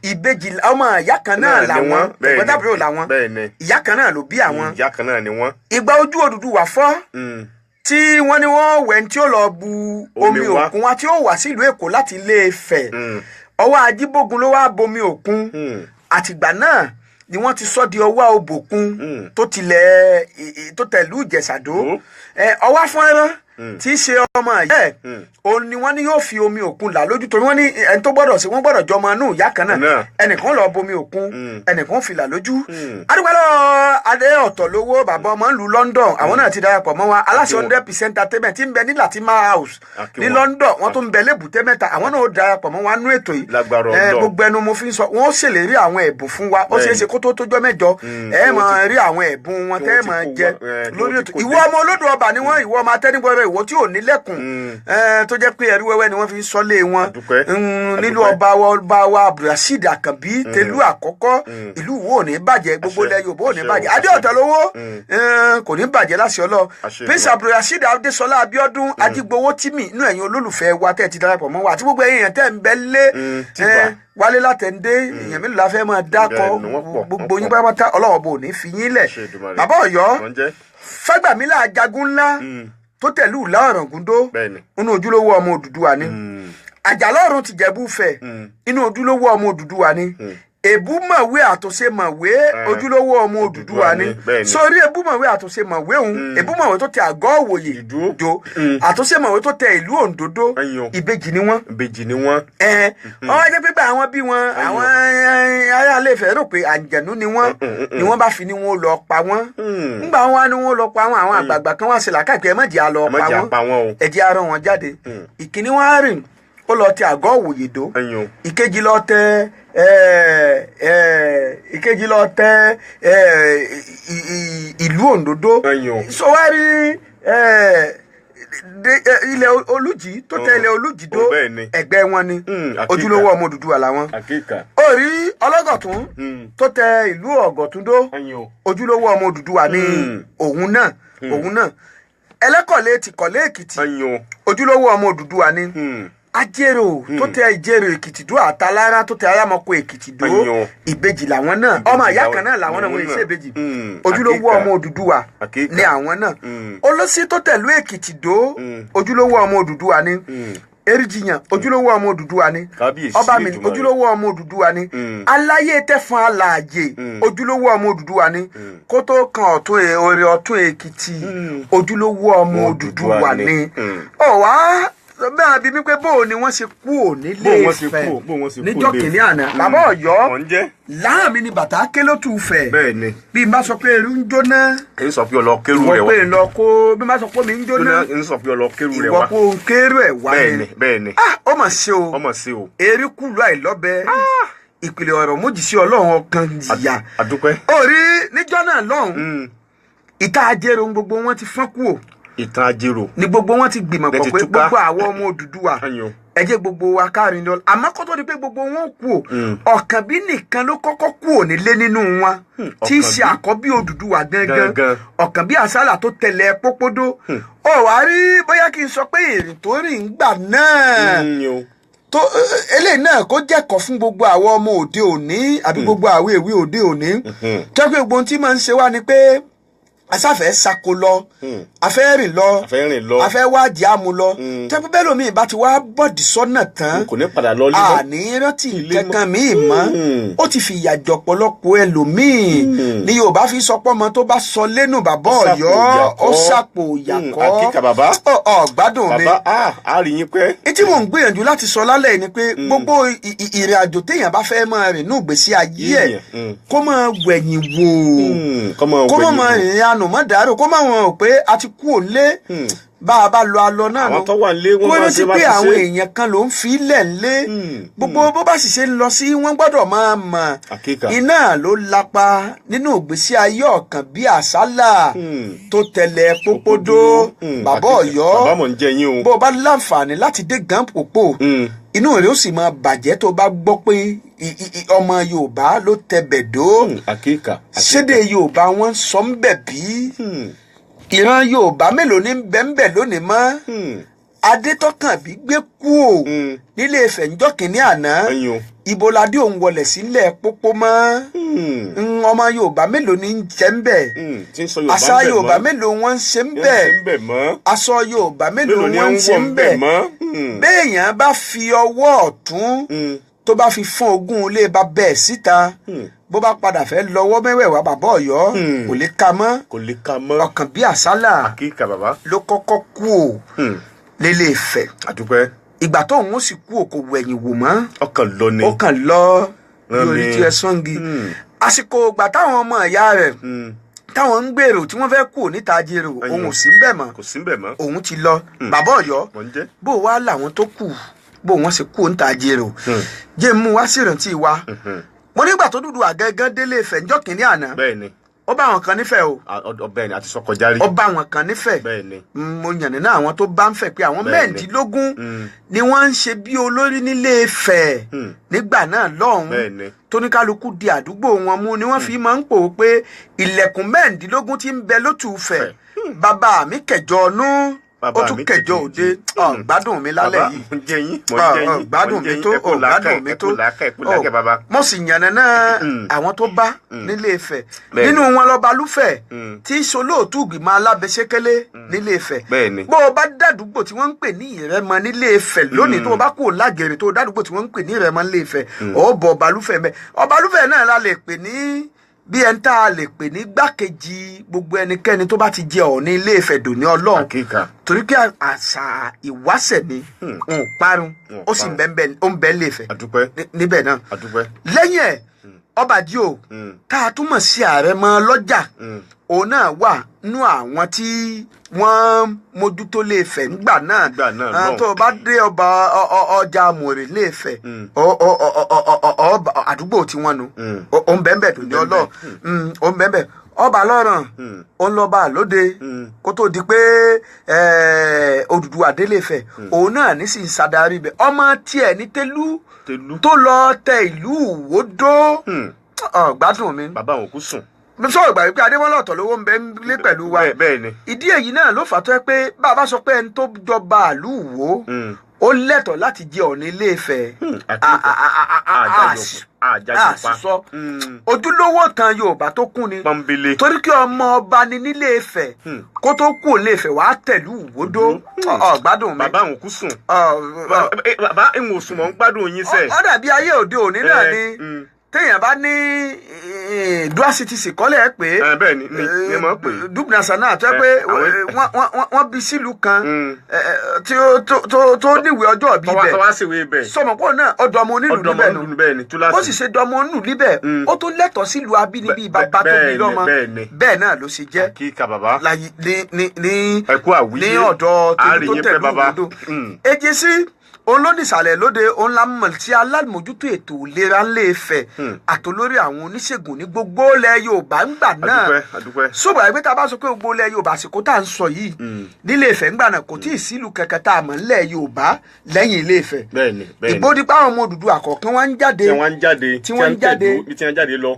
ìbejì ọmọ ìyá kan náà làwọn tẹ̀gbọ́ntàbúrò làwọn ìyá kan náà ló bí àwọn ìyá kan náà ni wọ́n. ìgbà ojú Odùduwà fọ́ tí wọ́n ní wọ́n wẹ̀ tí ó lọ bu omi òkun wá tí ó wá sílùú Èkó láti Ilé Ifẹ̀ ọwọ́ ajíbógun ló wá bomi òkun àtìgbà náà ni wọ́n ti sọ di ọwọ́ òbòkun tó tẹ̀lú Ìjẹ̀ṣàdó ọwọ́ afọ́nrán tí í ṣe ọmọ yẹ òun ni wọ́n ní yóò fi omi òkun là lójú torí wọ́n ní ẹni tó gbọ́dọ̀ sí wọ́n gbọ́dọ̀ jọ ọmọ inú ìyá kan náà ẹnìkan lọ bomi òkun ẹnìkan fi là lójú. adúgbò adé ọ̀tọ̀ lówó bàbá ọmọ ìlú London àwọn náà ti darapọ̀ mọ́ wa aláṣẹ 100% entertainment tí ń bẹ ní Latima House ní London wọ́n tún ń bẹ lébùté mẹ́ta àwọn náà ó darapọ̀ mọ́ wa nú ètò yìí gbogbo ẹnu mo fi ń sọ wọ́n ó ṣèlérí àwọn ẹ̀bùn fún wa ó ṣeé ṣe kó tó tójọ́ mẹ́jọ ẹ máa rí àwọn ẹ̀bùn wọn tẹ́ ẹ máa jẹ lórí ètò ìwọ ọmọ olódò ọba ni wọ́n ìwọ ọmọ atẹ́nigbọ́rẹ́ ìwọ tí ò ní lẹ́kùn tó jẹ́ pé ẹrú wẹ́wẹ́ ni wọ́n fi ń sọ́lé wọn nílùú ọba wa Abdulrasheed Àkànbí tẹ̀lú àkọ́kọ́ ìlú wo ò ní bàjẹ́ gbogbo ilẹ̀ Yorùbá ò ní bàjẹ́ adé ọ̀tọ̀ lówó kò ní bàjẹ́ láṣẹ ọlọ́ Prince Abdulrasheed Adésọlá Abíọ́dún Ajígbowó Tímì inú ẹ̀yin olólùfẹ́ wa tẹ́ ti darapọ̀ mọ́ wa àti gbogbo ẹ̀yin tẹ́ ń bẹ lé Wálé Látẹ̀ndé èèyàn mélòó la fẹ́ máa dákọ̀ gbogbo yín pátápátá Ọlọ́run bò ní fi yín lẹ̀ bàbá Ọ̀yọ́ Fágbàmílà Ajagun ńlá tó tẹ̀lú ìlà Ọ̀ràngúndó inú ojúlówó ọmọ Odùduwà ni Àjàlọ́run ti Jẹ̀bú Fẹ̀ inú ojúlówó ọmọ Odùduwà ni Èbúmọ̀wé àtòṣe mọ̀wé ojúlówó ọmọ Odùduwà ni sórí Èbúmọ̀wé àtòṣe mọ̀wé òun Èbúmọ̀wé tó tẹ àgọ́ òwòye ìdó àtòṣe mọ̀wé tó tẹ ìlú Òǹdòdó ìbejì ni wọ́n. wọ́n wá jẹ́ pé àwọn bí wọn àwọn ará Ilé Ifẹ̀ rò pé àǹjẹ̀nú ni wọ́n bá fi ni wọ́n lọ pa wọ́n ńgbà wọn wá ni wọ́n lọ pa wọ́n àwọn àgbààgbà kan wá sí làkàkì ẹ má jẹ́ àlọ́ pa wọ́n ẹ jẹ́ arọ wọn jáde ìkíní wọn á rìn ó lọ tẹ àgọ́ òwòye ìdó ìkejì lọ tẹ ìlú Òǹdòdó sọwárí ilẹ̀ Olújì tó tẹ ilẹ̀ Olújìdó ẹgbẹ́ wọn ni ojúlówó ọmọ Odùduwà làwọn orí Ọlọ́gọ̀tún tó tẹ ìlú Ọ̀gọ̀túndó ojúlówó ọmọ Odùduwà ni òun náà Ẹlẹ́kọ̀lé ti Kọ̀lé Èkìtì ojúlówó ọmọ Odùduwà ni Ajérò tó tẹ Ìjérò Èkìtì dó Àtalára tó tẹ Alámọ̀kó Èkìtì dó ìbejì làwọn náà ọmọ ìyá kan náà làwọn náà wọ́n ṣe ìbejì ojúlówó ọmọ Odùduwà ni àwọn náà Olóṣì tó tẹ̀lú Èkìtì dó ojúlówó ọmọ Odùduwà ni Eríjìyàn ojúlówó ọmọ Odùduwà ni Ọbàmìnì ojúlówó ọmọ Odùduwà ni Aláyé Tẹ̀fọ̀n Alààyè ojúlówó ọmọ Odùduwà ni kótó kan ọ̀tún Òrè Ọ̀tún Èkìtì ojúlówó ọmọ Odùduwà ni ọ̀wá bẹ́ẹ̀ bí mi pé bóò ni wọ́n ṣe kú ò nílé Ifẹ̀ níjọ́ kìíní àná bàbá Ọ̀yọ́ láàmì ni bàtà ké ló tù fẹ̀ bí n bá sọ pé eru ń jóná èyí sọ pé ọlọ kéru rẹ wá wọ́n pè lọ kó bí n bá sọ pé mi ń jóná èyí sọ pé ọlọ kéru rẹ wá ìwọ kó kéru ẹ̀ wá ni bẹ́ẹ̀ni ó mà ṣe o erékùlù àìlọ́bẹ ìpìlẹ̀ ọ̀rọ̀ mójì sí Ọlọ́run ọkàn jìyà orí níjọ́ náà lọ́hùn ìta Ajérò gbogbo wọn ti fọ́n kú o Ìtàn Ajérò ni gbogbo wọn ti gbìmọ̀ pọ̀ pé gbogbo àwọn ọmọ Odùduwà ẹ jẹ́ gbogbo wa káàrin lọ àmọ́ kó tó di pé gbogbo wọn kú o Ọ̀kànbí nìkan ló kọ́kọ́ kú ò nílé nínú wọn tí í ṣe àkọ́bí Odùduwà gangan Ọ̀kànbí Àsálà tó tẹ̀lé Pópódó ó wá rí bóyá kí n sọ pé èrè tó rìn gbà náà tó eléyìí náà kó jẹ́kọ̀ọ́ fún gbogbo àwọn ọmọ òde òní àbí gbogbo àwọn èwe òde òní jẹ́ pé gbogbo ohun tí máa ń ṣe wá ni pé asáfẹ́ sako lọ afẹ́ rìn lọ afẹ́ wájì àmú lọ tẹ́pẹ́ bẹ́ẹ̀ lómi ìbá ti wá bọ̀dì sọ́nà tán kò ní padà lọ lílọ àní rántí kankan míì mọ́ ó ti fi ìyàjọ pọ̀lọpọ̀ ẹlòmíì ní Yorùbá fi sọ pọ́ ọmọ tó bá sọ lẹ́nu bàbá Ọ̀yọ́ ó sàpò ìyàkọ́ àkíkà bàbá ọ̀gbádùn mi bàbá á rí yín pẹ́. etí mò ń gbìyànjú láti sọ lálẹ́ ni pé gbogbo ìrìn àjò téèyàn bá fẹ́ máa rìn ní ìgbésí ayé ẹ̀ kó máa wẹ̀yìn wò kó máa rìn àná mọ́ dàrú kó máa wọ̀n pé a ti kú òlé bá a bá lọ alọ náà lọ kó ló sí pé àwọn èèyàn kan ló ń fi lẹ̀ lé gbogbo bó bá sì ṣe ń lọ sí wọ́n gbọ́dọ̀ máa mọ̀ iná ló lapa nínú ìgbésí ayé Ọ̀kànbí Àsálà tó tẹ̀lé Pópódó bàbá Ọ̀yọ́ bó bá láǹfààní láti dé Gànpòpò inú rẹ̀ ó sì máa bàjẹ́ tó bá gbọ́ pé ọmọ Yorùbá ló tẹbẹ̀ dó. Àkíkà. Ṣédè Yorùbá wọn sọ ń bẹ̀ bí. Ìran Yorùbá mélòó ní bẹ́ńbẹ̀ lónìí mọ́. Adétọ́kànbí gbé kú o nílé Ifẹ̀ ńjọ́ kìíní àná. Ibo ládé òun wọlé sílẹ̀ pópó mọ́. Ọmọ Yorùbá mélòó ní ń jẹ́ ń bẹ̀. Àṣà Yorùbá mélòó wọ́n ń ṣe ń bẹ̀. Aṣọ Yorùbá mélòó wọ́n ń ṣe ń bẹ̀. Béèyàn bá fi ọwọ́ ọ̀tún tó bá fi fún ogún ilé bá bẹ́ẹ̀ síta bó bá padà fẹ́ lọ́wọ́ mẹ́wẹ̀ẹ̀wá bàbá Ọ̀yọ́ kò lè ka mọ́. Ọkàn bí àsálà ló kọ́kọ́ kú o nílé Ifẹ̀. Àdúpẹ́. Ìgbà tó òun sì kú òkò wẹ̀yìn wò mọ́. Ọkàn lọ lórí tí ẹ sọ́ngi. Àsìkò ìgbà táwọn ọmọ ìyá rẹ̀ táwọn ń gbèrò tí wọ́n fẹ́ kú níta jèrò òun ò sí ń bẹ̀ mọ́. Òun ti lọ. Bàbá Ọ̀yọ́ bó wá làwọn tó kù bó wọ́n sì kú níta jèrò. Jẹ́ mú wá sí ìrántí wa. Mo nígbà tó dúdú àgẹ́gẹ́ délé Ifẹ̀ ńjọ́ kìíní àná. Bẹ́ẹ̀ni. Ó bá àwọn kan nífẹ̀ẹ́ o. Bẹ́ẹ̀ni àti sọkọ járí. Ó bá àwọn kan nífẹ̀ẹ́. Bẹ́ẹ̀ni. Mo yàn nínú àwọn tó bá ń fẹ́ pé àwọn mẹ́ẹ̀ẹ́dínlógún ni wọ́n ń ṣe bí olórí nílé Ifẹ̀ nígbà náà lọ́hùn-ún. Tóníkálukú di àdúgbò wọn mú ni wọ́n fi máa ń pò ó pé ilẹ̀kùn mẹ́ẹ̀ẹ́dínlógún tí ń bẹ lótú Ifẹ̀ bàbá mi kẹjọ ọnú ó tún kẹjọ òde gbádùn mi lálẹ́ yìí gbádùn mi tó mo sì yànnàná àwọn tó bá nílé Ifẹ̀ nínú wọn lọ́ba Lúfẹ̀ tí ìṣolóòtú ìgbìmọ̀ alábẹ́sẹ́kẹ́lé nílé Ifẹ̀ bó o bá dàdúgbò tí wọ́n ń pè ní Ìrẹ́mọ nílé Ifẹ̀ lónìí tó o bá kú Lágẹ̀rẹ̀ tó o dàdúgbò tí wọ́n ń pè ní Ìrẹ́mọ nílé Ifẹ̀ ó bọ ọba Lúfẹ̀ mẹ́ ọba Lúfẹ̀ náà la lè pè ní bí ẹni tá a lè pè ní gbákejì gbogbo ẹnikẹ́ni tó bá ti jẹ Ọọ̀ni Ilé Ifẹ̀ dòní Ọlọ́run torí pé àṣà ìwáṣẹ̀ ni òun parun ó sì ń bẹ Ilé Ifẹ̀ níbẹ̀ náà lẹ́yìn ẹ̀ ọba díò tá a túmọ̀ sí Àrẹ̀mọ lọ́jà òun náà wà nú àwọn tí wọ́n mójútó Ilé Ifẹ̀ ńgbà náà tó o bá dé ọjà Mòrè Ilé Ifẹ̀ àdúgbò tí wọ́n nu ó ń bẹ́ẹ̀ tó ní ọlọ́ọ̀ ó ń bẹ́ẹ̀ ọba lọ́ràn ó ń lọ́ba lóde kó tó di pé Odùduwà délé Ifẹ̀ òun náà ní sì ń ṣàdarí bẹ̀ ọmọ tiẹ̀ ní Tẹ́lú tó lọ tẹ ìlú Ìwòdó gbádùn mi. Bàbá òun kú sùn. sọ ìgbà wípé Adémọ́lá ọ̀tọ̀ lówó ń bẹ lé pẹ̀lú wa ìdí èyí náà ló fà tó yẹ pé bàbá sọ pé ẹni tó jọba ìlú Ìwó ó lẹ́tọ̀ọ́ láti jẹ Ọọ̀ni Ilé Ifẹ̀ àṣìṣọ ojúlówó kan Yorùbá tó kún ni torí kí ọmọ ọba ni nílé Ifẹ̀ kó tó kú Ilé Ifẹ̀ wàá tẹ̀lú Ìwòdó gbádùn mi. Bàbá òun kú sùn. Bàbá ìwọ̀n sùn mọ̀ ń gbádùn yín sẹ́. Ó dàbí ayé òde òní náà ni téèyàn bá ní dual citizen kọ́lẹ̀ ẹ̀ pé bẹ́ẹ̀ ni mo pè é double national tó yẹ pé wọ́n bí sílùú kan tó níwèé ọjọ́ bí bẹ̀ sọmọpọ̀ náà ọ̀dọ̀ ọmọ onílù níbẹ̀ nù ó sì ṣe dọmọ onílù níbẹ̀ ó tún lẹ́tọ̀ọ́ sílùú abínibí bàbá tó bí lọ́mọ bẹ́ẹ̀ náà ló ṣe jẹ́ ní ọ̀dọ̀ tó tẹ̀lé òwúdó èjì sí òun ló nìsàlẹ̀ lóde òun la mọ̀ tí alámòjútó ètò ìlera Ilé Ifẹ̀ àtolórí àwọn oníṣègùn ní gbogbo ilẹ̀ Yorùbá ńgbà náà ṣùgbọ́n ẹgbẹ́ tá a bá sọ pé gbogbo ilẹ̀ Yorùbá àsìkò tá à ń sọ yìí nílé Ifẹ̀ ńgbà náà kò tí ì sílùú kẹ̀kẹ́ tá a mọ̀ ńlẹ̀ Yorùbá lẹ́yìn Ilé Ifẹ̀ ìgbódì pa àwọn ọmọ Odùduwà àkọ́kọ́ wọ́n ń jáde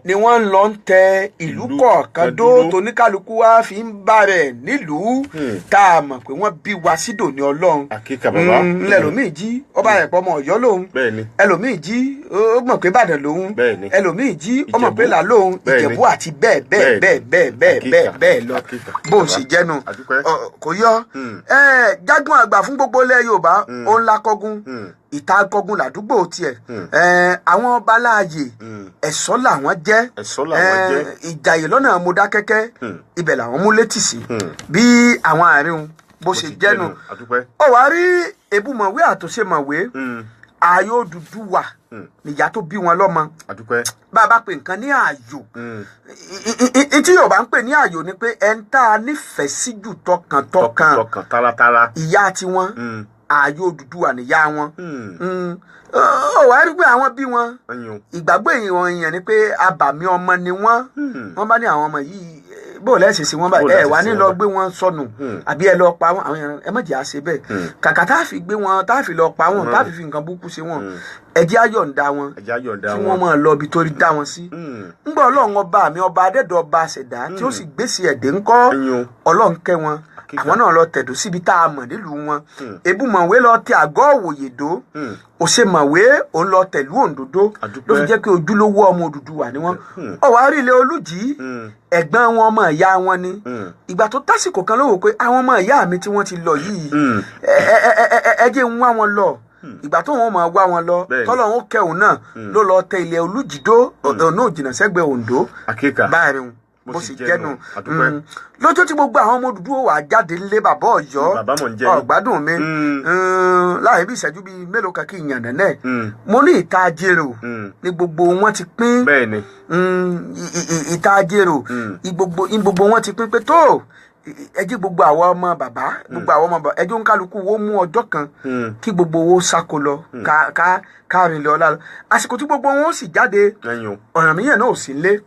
ni wọ́n ń lọ ń tẹ ìlú kọ̀ọ̀kan dó tóníkálukú wá fi ń bá rẹ̀ nílùú tá a mọ̀ pé wọ́n bí wa sí dòní Ọlọ́run ńlẹ̀ lómi jí ọba ẹ̀pọ̀ ọmọ Ọ̀yọ́ lòun ẹlòmíì jí ó mọ̀ pé Ìbàdàn lòun ẹlòmíì jí ó mọ̀ pé là lòun Ìjẹ̀bú àti bẹ́ẹ̀ lọ bó o sì jẹ́nu kò yọ jágún àgbà fún gbogbo ilẹ̀ Yorùbá ó ń lakọ́gun ìta kọgun ládùúgbò tiẹ̀ àwọn ọba láàyè ẹ̀ṣọ́ làwọn jẹ́ ìjàyè lọ́nà Mọdákẹ́kẹ́ ibẹ̀ làwọn mú létí sí bí àwọn àárín bó ṣe jẹ́nu ó wá rí ebúmọ̀wé àtòṣemọ̀wé ààyò Odùduwà nìyá tó bí wọn lọ́mọ bá a bá pè nǹkan ní ààyò tí Yorùbá ń pè ní ààyò ni pé ẹni tá a nífẹ̀ẹ́ sí jù tọkàntọkàn ìyá tiwọn ààyò Odùduwà nìyá wọn ó wá rí pé àwọn bí wọn ìgbàgbọ́ èèyàn ni pé abàmì ọmọ ni wọ́n bá ní àwọn ọmọ yìí bó lẹ́sìn sí wọn báyìí ẹ wà ní lọ gbé wọn sọnù àbí ẹ lọ pa wọn àwọn èèyàn ẹ má jẹ́ àṣẹ bẹ́ẹ̀ kàkà tá a fi gbé wọn tá a fi lọ pa wọn tá a fi nǹkan burúkú ṣe wọn ẹ jẹ́ á yọ̀ǹda wọn kí wọ́n máa lọ ibi tó rí dá wọn sí. ńgbà ọlọ́run ọba mi ọba adẹ́dọ̀ ọba àṣẹ̀dá tí ó sì gbèsè ẹ̀dẹ́ ńkọ́ ọlọ́run kẹ́ wọn àwọn náà lọ tẹ̀dó síbi tá a mọ̀ nílùú wọn ebúmọ̀wé lọ tẹ àgọ́ òwòyèdó òṣèmọ̀wé òun lọ tẹ̀lú òǹdòdó ló fi jẹ́ pé ojúlówó ọmọ Odùduwà ni wọ́n ọ̀wá rí ilé Olújì ẹ̀gbọ́n wọn ọmọ ìyá wọn ni ìgbà tó tásìkò kan ló wò pé àwọn ọmọ ìyá mi tí wọ́n ti lọ yìí ẹ jẹ́ ń wá wọn lọ ìgbà tó wọn máa wá wọn lọ tọ́lọ̀ wọn kẹ́hùn náà ló lọ tẹ ilé Olújì dó ọ̀nà òjìnà sẹ́gbẹ̀ẹ́ Oǹdó báyìí bó sì jẹ́nu lọ́jọ́ tí gbogbo àwọn ọmọ Odùduwà wà jáde ńlé bàbá Ọ̀yọ́ ọ̀gbádùn mi láàrin bí ìṣẹ́jú bíi mélòó kan kí n yànnà náà mo ní ìta ajérò ní gbogbo wọn ti pín ìta ajérò gbogbo wọn ti pín pé tó ẹjí gbogbo àwọn ọmọ bàbá gbogbo àwọn ọmọ bàbá ẹjọ́ ń kálukú wo mú ọjọ́ kan kí gbogbo wo sáko lọ káàrin lọ lálọ àsìkò tí gbogbo wọn sì jáde Ọ̀rànmíyàn náà ò sí lé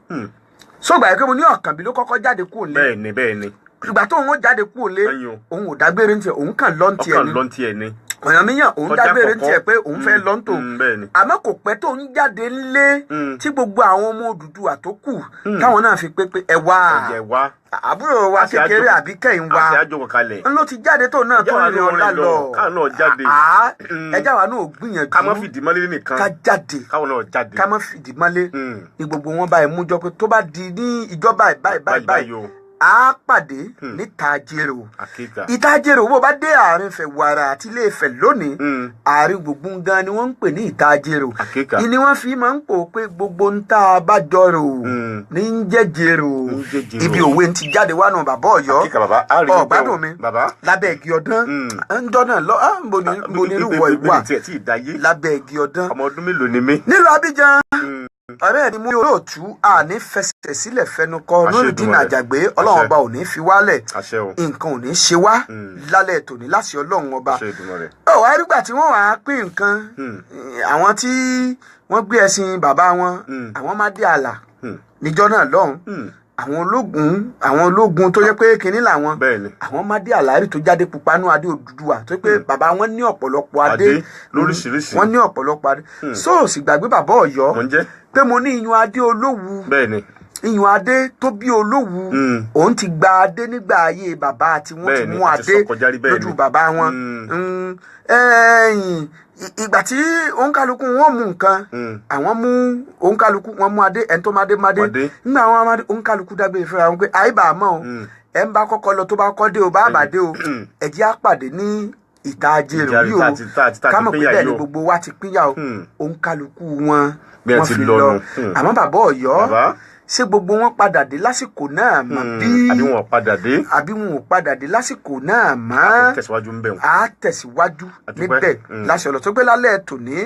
sọgbà yìí pé mo ní Ọ̀kànbí ló kọ́kọ́ jáde kúrò lé bẹ́ẹ̀ni ìgbà tó òun jáde kúrò lé òun ò dágbére ní tiẹ̀ òun kàn lọ́n tiẹ̀ ni Ọ̀rànmíyàn òun dágbére ní tiẹ̀ pé òun fẹ́ lọ́n tó àmọ́ kò pẹ́ tó ń jáde ńlé tí gbogbo àwọn ọmọ Odùduwà tó kù táwọn náà fi pé ẹ wá àbúrò wa kékeré àbí kẹ́yìn wa ń ló ti jáde tó náà tó rìn ọ̀la lọ ẹjá wa náà gbìyànjú ká má fìdí mọ́lé nìkan ká jáde ká má fìdí mọ́lé ní gbogbo wọn báyìí mú jọ pé tó bá di ní ìjọba báyìí a pàdé níta Ajérò ìta Ajérò bó bá dé àárín Ìfẹ̀wàrà àti Ilé Ifẹ̀ lónìí àárín gbogbo gan ni wọ́n ń pè ní ìta Ajérò ni wọ́n fi máa ń pò pé gbogbo ń tá a bá jọrò ní ń jẹ́jẹ̀rò ibi òwe ti jáde wá nù bàbá Ọ̀yọ́ ọ̀gbádùn mi lábẹ́ igi ọdán ń dọ́nà lọ mo ní irú wọ ìwà lábẹ́ igi ọdán ọmọ ọdún mélòó ni mí nílùú Abidjan ọ̀rẹ́ ni mú olóòtú àní fẹsẹ̀ sílẹ̀ fẹnu kọ Nurudeen Àjàgbé ọlọ́run ọba ò ní fi wálẹ̀ nǹkan ò ní ṣe wá lálẹ́ tòní láṣẹ ọlọ́run ọba ọ̀wá nígbà tí wọ́n wàá pín nǹkan àwọn tí wọ́n gbé ẹṣin bàbá wọn àwọn má dé àlà níjọ́ náà lọ́hùn àwọn ológun tó yẹ pé kinní làwọn àwọn mádé àlárí tó jáde pupanú adé Odùduwà tó pé bàbá wọn ní ọ̀pọ̀lọpọ̀ adé lóríṣiríṣi wọn ní ọ̀pọ̀lọpọ̀ adé sóòsì gbàgbé bàbá Ọ̀yọ́ pé mo ní iyùn adé Olówu iyùn adé tó bí Olówu òun ti gba adé nígbà ayé bàbá tí wọ́n ti mú adé lójú bàbá wọn ìgbà tí òǹkálukú wọn mú nǹkan àwọn mú òǹkálukú wọn mú adé ẹni tó má dé nígbà àwọn amadé òǹkálukú dágbére fẹ́ra wọn pé àyíbá àmọ́ o ẹ ń bá kọ́kọ́ lọ tó bá kọ́ dé o bá bà dé o ẹ jẹ́ á pàdé ní ìta Ajérò yìí o ká mọ̀ pé bẹ́ẹ̀ ni gbogbo wa ti pínyà o òǹkálukú wọn fi lọ àmọ́ bàbá Ọ̀yọ́ ṣé gbogbo wọn padà dé lásìkò náà mọ́ bí àbí wọn ò padà dé lásìkò náà mọ́ a tẹ̀síwájú níbẹ̀ láṣẹ ọ̀lọ́ tó gbé lálẹ́ tòní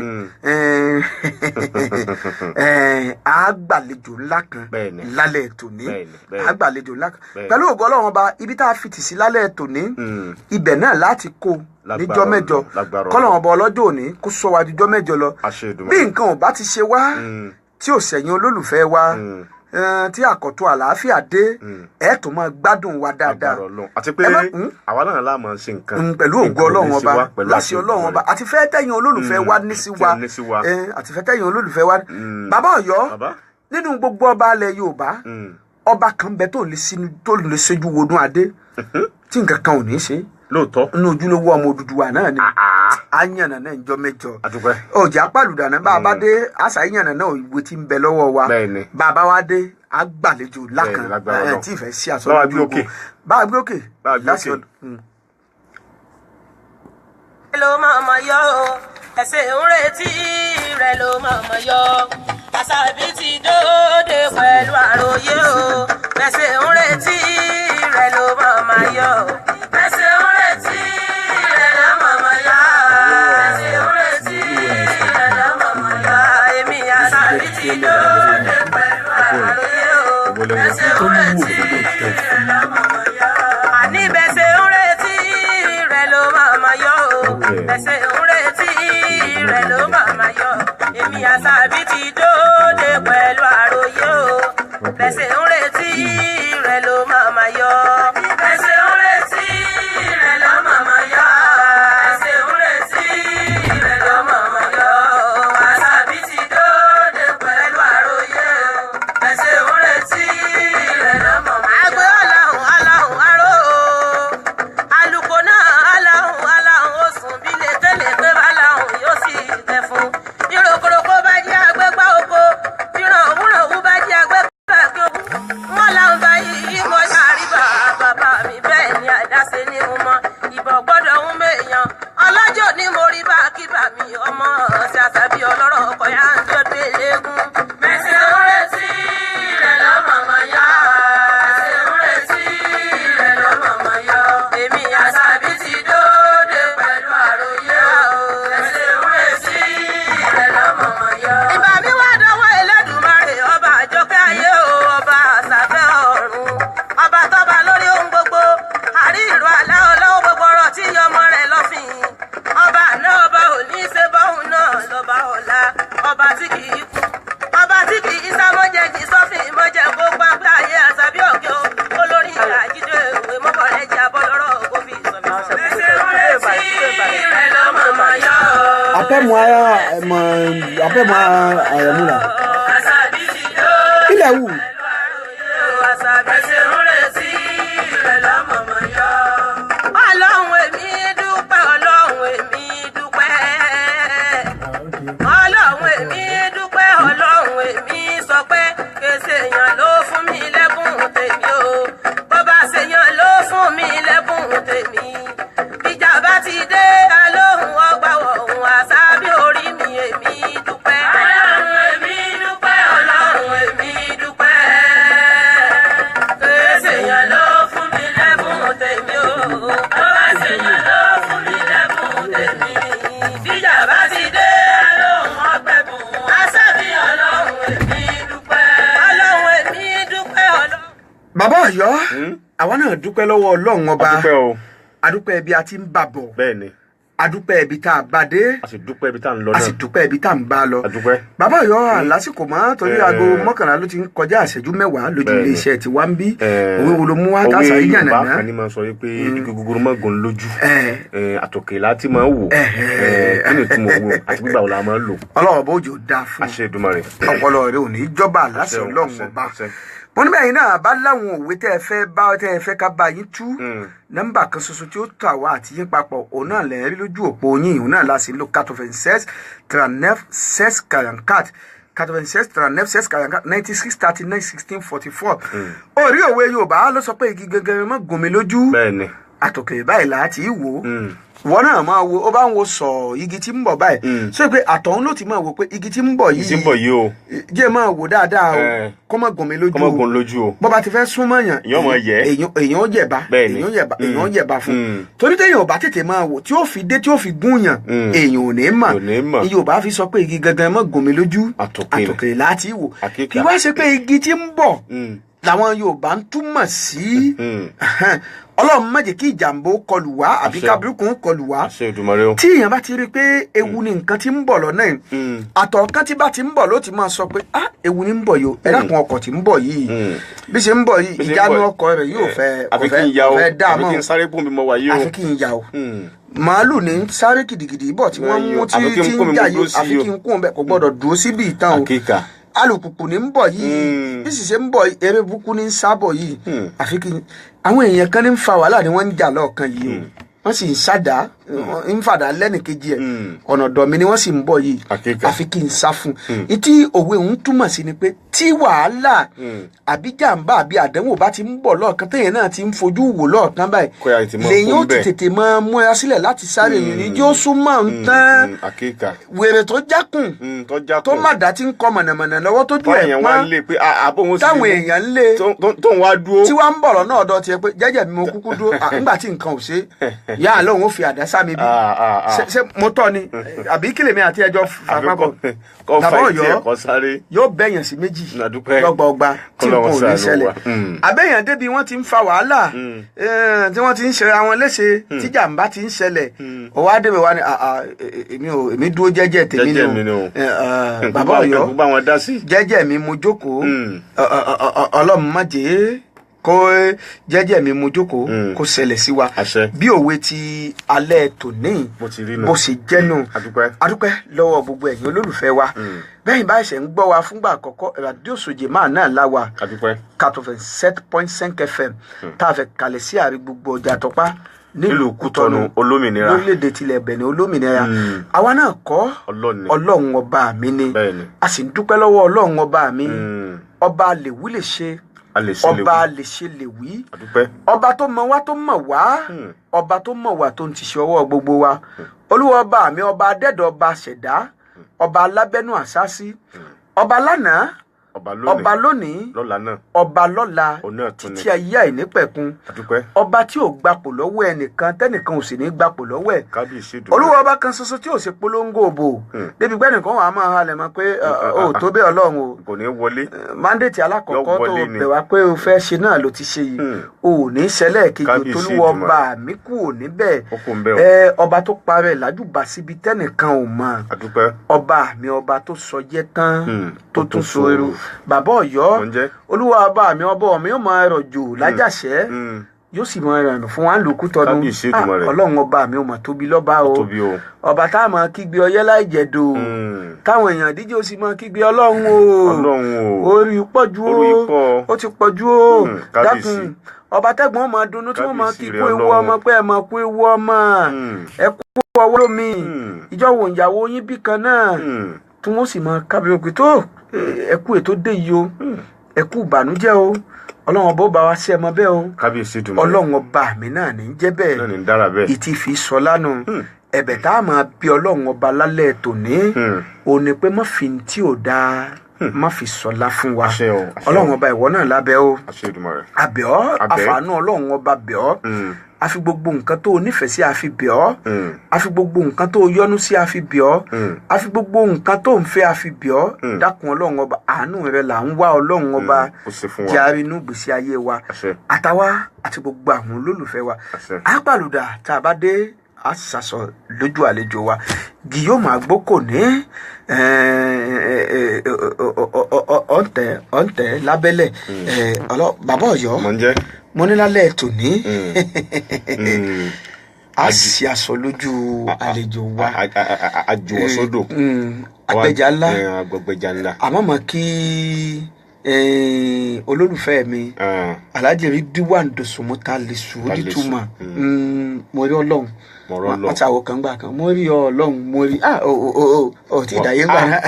a gbàlejò ńlá kan lálẹ́ tòní a gbàlejò ńlá kan pẹ̀lú ògo Ọlọ́run ọba ibi tá a fi tì sí lálẹ́ tòní ibẹ̀ náà láti kó níjọ́ mẹ́jọ k'Ọlọ́run ọba ọlọ́jọ́ òní kó sọ wa díjọ́ mẹ́jọ lọ bí nǹkan ò bá ti ṣe wá tí ò sẹ̀yìn olólùfẹ́ wa tí àkọ́tún àlàáfíà dé ẹ tó máa gbádùn wa dáadáa àti pé àwa náà la máa ṣe nǹkan pẹ̀lú ògo Ọlọ́run ọba láṣẹ Ọlọ́run ọba àti fẹ́ tẹ̀yìn olólùfẹ́ wa ní sí wa àti fẹ́ tẹ̀yìn olólùfẹ́ wa bàbá Ọ̀yọ́ nínú gbogbo ọba alẹ̀ Yorùbá ọba kan bẹ tó lè ṣojú wodún adé tí nǹkan kan ò ní ṣe lóòótọ́ inú ojúlówó ọmọ Odùduwà náà ni àyànnà náà ń jọ mẹ́jọ ọjà pàlùdànà bá a bá dé àṣà àyànnà náà ìwé tí ń bẹ lọ́wọ́ wa bàbá wa dé àgbàlejò lákàn tí ìfẹ́ sí aṣọ ojú ogun bá a gbé òkè láti ọdún. ló máa ma yọ o ẹsẹ̀ ń retí rẹ̀ ló máa ma yọ Àṣàbí ti dóde pẹ̀lú àròyé o ẹsẹ̀ ń retí rẹ̀ ló máa ma yọ ẹsẹ̀ ń retí rẹ̀ ló máa ma yọ ẹsẹ̀ ń retí rẹ̀ ló máa ma yọ èmi Àṣàbí ti dóde pẹ̀lú àròyé o ẹsẹ̀ ń retí rẹ̀ ló máa ma yọ àní bẹ́sẹ̀ ń retí rẹ̀ ló máa ma yọ o bẹ́sẹ̀ ń retí rẹ̀ ló máa ma yọ èmi Àṣàbí ti dóde pẹ̀lú àròyé o bẹ́sẹ̀ ń retí rẹ̀ ló máa mọ abẹ́ mọ àyẹ̀mú rà ilẹ̀ wù. Bàbá Ọ̀yọ́ àwa náà dúpẹ́ lọ́wọ́ Ọlọ́run ọba adúpẹ́ ibi a ti ń bà bọ̀ adúpẹ́ ibi tá a bá dé a sì dúpẹ́ ibi tá a ń lọ náà a sì dúpẹ́ ibi tá a ń bá lọ. Bàbá Ọ̀yọ́ lásìkò mọ́ torí aago 11 ló ti ń kọjá ìṣẹ́jú 10 lójú ilé iṣẹ́ tí wá ń bí òwe wo ló mú wá tásà yín yànnà náà. òwe Yorùbá kan ní máa sọ pé igi gogoro máa gùn lójú àtòkè láti máa wò kí ni tí mo wò àti gbígbà wo la máa lò. Ọlọ́run bó jò dáa fún àṣẹ Èdùmàrè ọpọlọ rẹ ò ní jọba láṣẹ Ọlọ́run ọba. Mo ní bẹ́ẹ̀ náà bá láwọn òwe tẹ́ ẹ fẹ́ ká bá yín tú nọ́mbà kan ṣoṣo tí ó tó àwa àti yín papọ̀ òun náà lè rí lójú òpó yín òun náà láti lo 96 39 16 44 96 39 16 44 96 39 16 44. Orí òwe Yorùbá ló sọ pé igi gẹ́gẹ́ mọ́ gùn mí lójú àtòkè báyìí láti wò wọn náà máa wo ó bá ń wo sọ igi tí ń bọ̀ báyìí sọ pé àtọ̀hún ló ti máa wo pé igi tí ń bọ̀ yìí o jẹ́ máa wò dáadáa o kó má gùn mí lójú o bọ́ bá ti fẹ́ súnmọ́ yàn èèyàn ó jẹ̀bá fún torí téèyàn ò bá tètè máa wò tí ó fi dé tí ó fi gún yàn èèyàn ò ní mà Yorùbá fi sọ pé igi gangan má gùn mí lójú àtòkè láti wò kí wá ṣe pé igi tí ń bọ̀ làwọn Yorùbá ń túmọ̀ sí Ọlọ́run má jẹ́ kí ìjàmbá kọlù wá àbí kábírùkù kọlù wá tí èèyàn bá ti rí pé ewu ni nǹkan tí ń bọ̀ lọ́nà yìí àtọ̀ọ̀kan tí bá ti ń bọ̀ ló ti máa sọ pé ewu ni ń bọ̀ yìí ẹ dákun ọkọ̀ tí ń bọ̀ yìí bí ṣe ń bọ̀ yìí ìjánu ọkọ̀ rẹ̀ yóò fẹ́ dá mọ́ àfi kí n ya o màálù ní sáré kìdìkìdì bọ̀ tí wọ́n mú tí ń jà yìí àfi kí n kún bẹ́ẹ̀ kò gbọ́dọ̀ dúró síbi ìtàn o alùpùpù ní ń bọ̀ yìí bí sì ṣe ń bọ̀ eré burúkú ní ń sábọ̀ yìí àfi kí àwọn èèyàn kan ní ń fa wàhálà ni wọ́n ń jà lọ́ọ̀kan yìí o wọ́n sì ń ṣàdá ń fàdá lẹ́nìkejì ẹ̀ ọ̀nà ọ̀dọ̀ mi ni wọ́n sì ń bọ̀ yìí àfi kí n sá fún ìtí òwe òun túmọ̀ sí ni pé tí wàhálà àbí jàǹbá àbí àdánwò bá ti ń bọ̀ lọ́ọ̀kan téèyàn náà ti ń fojú wò lọ́ọ̀kan báyìí lèyìn ó ti tètè máa múra sílẹ̀ láti sáré yìí ní yóò súnmọ́ ń tán wèrè tó jákùn tó má dá tí ń kọ mọ̀nàmọ̀nà lọ́wọ́ tó ju ẹ̀ pọ́n táwọn èèyàn ń lé tí wàá ń bọ̀rọ̀ náà ọ̀dọ̀ tiẹ̀ pé jẹ́jẹ́ mi mo kúkú dúró nígbà tí nǹkan ò ṣe yá lóun ó fi àdá sá mi bí ṣe mo tọ́ ni àbí kílè mi àti ẹjọ́ fapapọ̀ Bàbá Ọ̀yọ́ yóò bẹ̀yàn sí méjì lọ́gbọ̀ọ́gba tí nǹkan ò ní ṣẹlẹ̀ àbẹ̀yàn débi wọ́n ti ń fa wàhálà tí wọ́n ti ń ṣe àwọn léṣe tí jàǹbá ti ń ṣẹlẹ̀ òwò àdébẹ̀ wa ni èmi dúró jẹ́jẹ́ tèmi ni o Bàbá Ọ̀yọ́ jẹ́jẹ́ mi mo jókòó Ọlọ́run má jẹ́ kó jẹ́jẹ́ mi mo jókòó kó ṣẹlẹ̀ sí wa bí òwe ti alẹ́ tòní bó ṣe jẹ́nu adúpẹ́ lọ́wọ́ gbogbo ẹ̀yin olólùfẹ́ wa bẹ́ẹ̀ bá ṣe ń gbọ́ wa fúngbà àkọ́kọ́ rádíò Sòjèmá náà láwa 87.5 FM tá a fẹ́ kalẹ̀ sí àárín gbogbo ọjà tọpá nílùú Kútọ́nù olómìnira lórílẹ̀‐èdè tilẹ̀ Bẹ̀nẹ̀ olómìnira àwa náà kọ́ Ọlọ́run ọba mi ni a sì ń dúpẹ́ lọ́wọ́ Ọlọ́run ọba mi ọba lèwí lè ṣe ọba lè ṣe lè wí ọba tó mọ̀ wá tó mọ̀ wá ọba tó mọ̀ wá tó ń ti ṣe ọwọ́ gbogbo wa Olúwa ọba mi ọba adẹ́dọ̀ ọba ṣẹ̀dá ọba alábẹ́nú àṣásí ọba lánàá ọba lónìí ọba lọ́la títí ayé àìnípẹ̀kun ọba tí ò gbapò lọ́wọ́ ẹnìkan tẹ́nìkan ò sì ní gbapò lọ́wọ́ ẹ̀ Olúwa ọba kan ṣoṣo tí ò ṣe polongo òbò débi pé ẹnìkan wà á máa halẹ̀ mọ́ pé ó tó bẹ́ẹ̀ Ọlọ́run o kò ní wọlé mandate alákọ̀ọ́kọ́ tó bẹ̀ wá pé o fẹ́ ṣe náà ló ti ṣe yìí o ò ní ṣẹlẹ̀ kejì tolúwa ọba mi kú ò ní bẹ́ẹ̀ ọba tó parẹ́ làjúbà síbi tẹ́nìkan ò mọ̀ ọba mi ọba tó sọ jẹ́ tán tó tún so eru Bàbá Ọ̀yọ́ Olúwa ọba mi ọba mi ó máa rọ̀jò lájàṣẹ́ yóò sì mọ ìrànà fún wa lókù tọdún Ọlọ́run ọba mi ò mọ̀ tóbi lọ́ba o ọba tá a mọ̀ kígbe ọyẹ́ láì jẹ̀dọ̀ táwọn èèyàn díje ó sì mọ̀ kígbe Ọlọ́run o orí pọ̀jù o ó ti pọ̀jù o dákun ọba tẹ́gbọ́n ọmọ dunnú tí wọ́n mọ̀ kí kú ewu ọmọ pé ẹ mọ̀ kú ewu ọmọ ẹ kú ọwọ́ lómi ìjọ wo ìyàwó yín bí kan náà tí wọ́n sì mọ̀ kábíyèsí pé tó ẹ kú ètò dé yìí o ẹ kú ìbànújẹ́ o Ọlọ́run ọba ó bá wa sí ẹ mọ bẹ́ẹ̀ o Ọlọ́run ọba mi náà ní jẹ́ bẹ́ẹ̀ ìtì fi sọ lánàá ẹ̀bẹ̀ tá a máa bí Ọlọ́run ọba lálẹ́ tòní ò ní pé má fi tí ò dáa má fi sọlá fún wa Ọlọ́run ọba ìwọ náà lábẹ́ o àbẹ̀ ọ́ àfààní Ọlọ́run ọba bẹ̀ ọ́ àfi gbogbo nǹkan tó nífẹ̀ẹ́ sí àfi bẹ̀ ọ́ àfi gbogbo nǹkan tó yọ́nú sí àfi bẹ̀ ọ́ àfi gbogbo nǹkan tó ń fẹ́ àfi bẹ̀ ọ́ dákun Ọlọ́run ọba àánú rẹ là ń wá Ọlọ́run ọba járe inú gbèsè ayé wa àtàwa àti gbogbo àwọn olólùfẹ́ wa àpàlùdà tá a bá dé a sàsọ lójú àlejò wa Guillaume Agboko ní ọ̀ǹtẹ̀ lábẹ́lẹ̀ bàbá Ọ̀yọ́ mo ní lálẹ́ tòní a sì aṣọ lójú àlejò wa àjùwọ̀sódò àgbẹ̀jà ńlá àmọ́ mọ̀ kí olólùfẹ́ mi Alhaji Ridwan Dosùnmọ́ta lè sùúrù túmọ̀ mo rí Ọlọ́run wọ́n ti àwọ̀ kan gbà kan mo rí Ọlọ́run mo rí tí ìdáyé gbà náà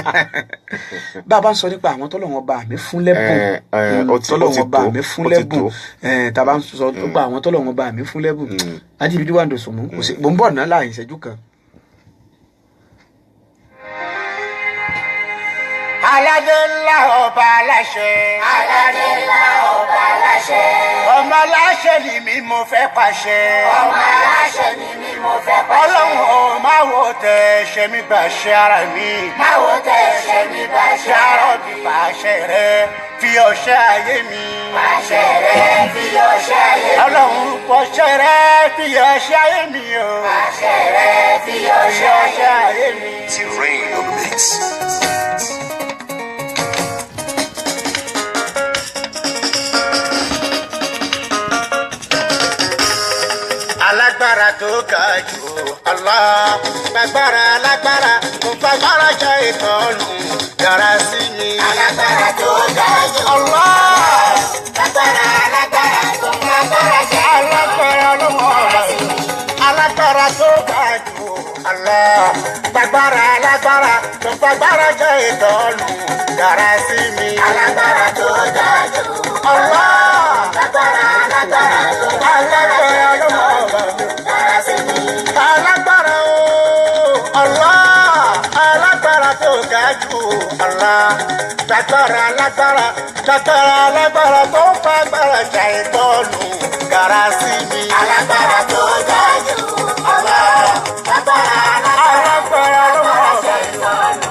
bàbá ń sọ nípa àwọn tọ́lọ́run ọba mi fún lẹ́bùn tọ́lọ́run ọba mi fún lẹ́bùn tàbá ń sọ nípa àwọn tọ́lọ́run ọba mi fún lẹ́bùn Alhaji Ridwan Dosùnmọ́ mo ń bọ̀ náà láàrin ìṣẹ́jú kan. Aládé ńlá ọba aláṣẹ. Aládé ńlá ọba aláṣẹ. Ọmọ aláṣẹ ni mi mo fẹ́ pàṣẹ. Ọmọ aláṣẹ ni mi mo fẹ́ pàṣẹ. Ọlọ́run ò má wo tẹ ẹ̀ṣẹ̀ mi gbàṣẹ ara mi. Má wo tẹ ẹ̀ṣẹ̀ mi gbàṣẹ ara mi. Ṣàrọ̀ bí pàṣẹ rẹ fi ọṣẹ ayé mi. Pàṣẹ rẹ fi ọṣẹ ayé mi. Ọlọ́run pàṣẹ rẹ fi ọṣẹ ayé mi o. Pàṣẹ rẹ fi ọṣẹ ayé mi. T-Rain on the mix. Alágbára tó ga jù Allah lágbára lágbára kò fagbára jẹ ìtọ́nù yàrá sí mi. Alágbára tó ga jù Allah lágbára lágbára kò fagbára jẹ alágbára lọ́wọ́ rẹ̀. Alágbára tó ga jù Allah lágbára lágbára kò fagbára jẹ ìtọ́nù yàrá sí mi. Alágbára tó ga jù Allah lágbára lágbára kò fagbára jẹ alágbára o Allah alágbára tó ga jù Allah lágbára lágbára lágbára lágbára tó fagbára jà ìtọ́nù gara sí mi. Alágbára tó ga jù Allah lágbára lágbára ló mọ̀ jà ìtọ́nù.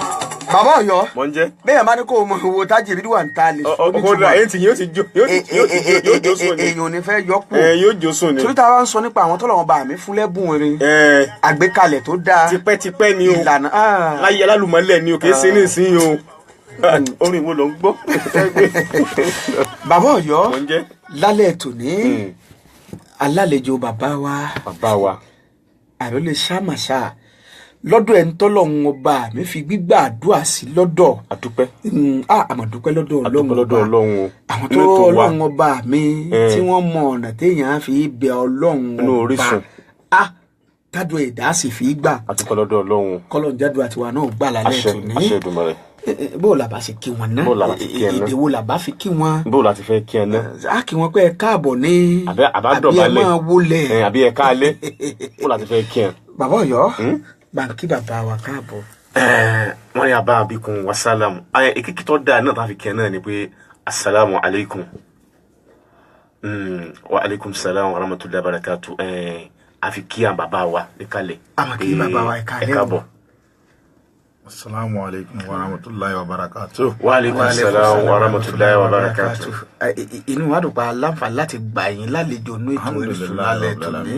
Bàbá Ọ̀yọ́ mọ̀ ń jẹ́ bẹ́ẹ̀ bá ní kó o mọ owó tájì rí wà ń ta lè sọ ọkọ̀ ayé tí yóò ti jó yóò jó sùn ni èèyàn ò ní fẹ́ yọ kù yóò jó sùn ni. torí tá a bá ń sọ nípa àwọn tọ́lọ̀ wọn bá mi fún lẹ́bùn rin àgbékalẹ̀ tó dáa tipẹ́tipẹ́ ni o ìlànà láyé alálùmọ́lẹ̀ ni o kì í ṣe ní ìsín o orin wo ló ń gbọ́. Bàbá Ọ̀yọ́ mọ̀ ń jẹ́ lálẹ́ tòní alálejò bàbá wa àròlé ṣàmàṣà lọ́dọ̀ ẹni tọ́lọ́run ọba mi fi gbígbà àdúrà sí lọ́dọ̀ àdúpẹ́ àmọ̀dúpẹ́ lọ́dọ̀ Ọlọ́run o àwọn tó Ọlọ́run ọba mi tí wọ́n mọ ọ̀nà téèyàn fi bẹ Ọlọ́run ọba tádùn ẹ̀dá sì fi gbà àdúpẹ́ lọ́dọ̀ Ọlọ́run kọ́lọ́n jádùn àtiwá náà gbà lálẹ́ tòní bó la bá ṣe kí wọn ná èdè wo la bá fi kí wọn bó la ti fẹ́ kí ẹ ná á kí wọn pé ẹ káàbọ̀ ní àbí àbádọ̀bálẹ̀ ẹ máa wọlé àbí ẹ káalẹ́ bó la ti fẹ́ kí ẹ. Bàbá Ọ̀yọ́ bàǹkì bàbá wa káàbọ̀. wọ́n ní abá abikun wasalamu ìkíkí tó dáa náà tá a fi kí ẹ náà ni pé asalaamu alaykum wa alaykum salaam wa rahmatulahi wa barakatu a fi kí àwọn bàbá wa ní kalẹ̀ àmọ́ kí bàbá wa ẹ káàbọ̀ Assalamu alaikum wa rahmatullahi wa barakatuh. Wa alaikum assalam wa rahmatullahi wa barakatuh. Inú wa dùn pa láǹfààní láti gbà yín lálejò ní ètò Orísun lálẹ́ tòní.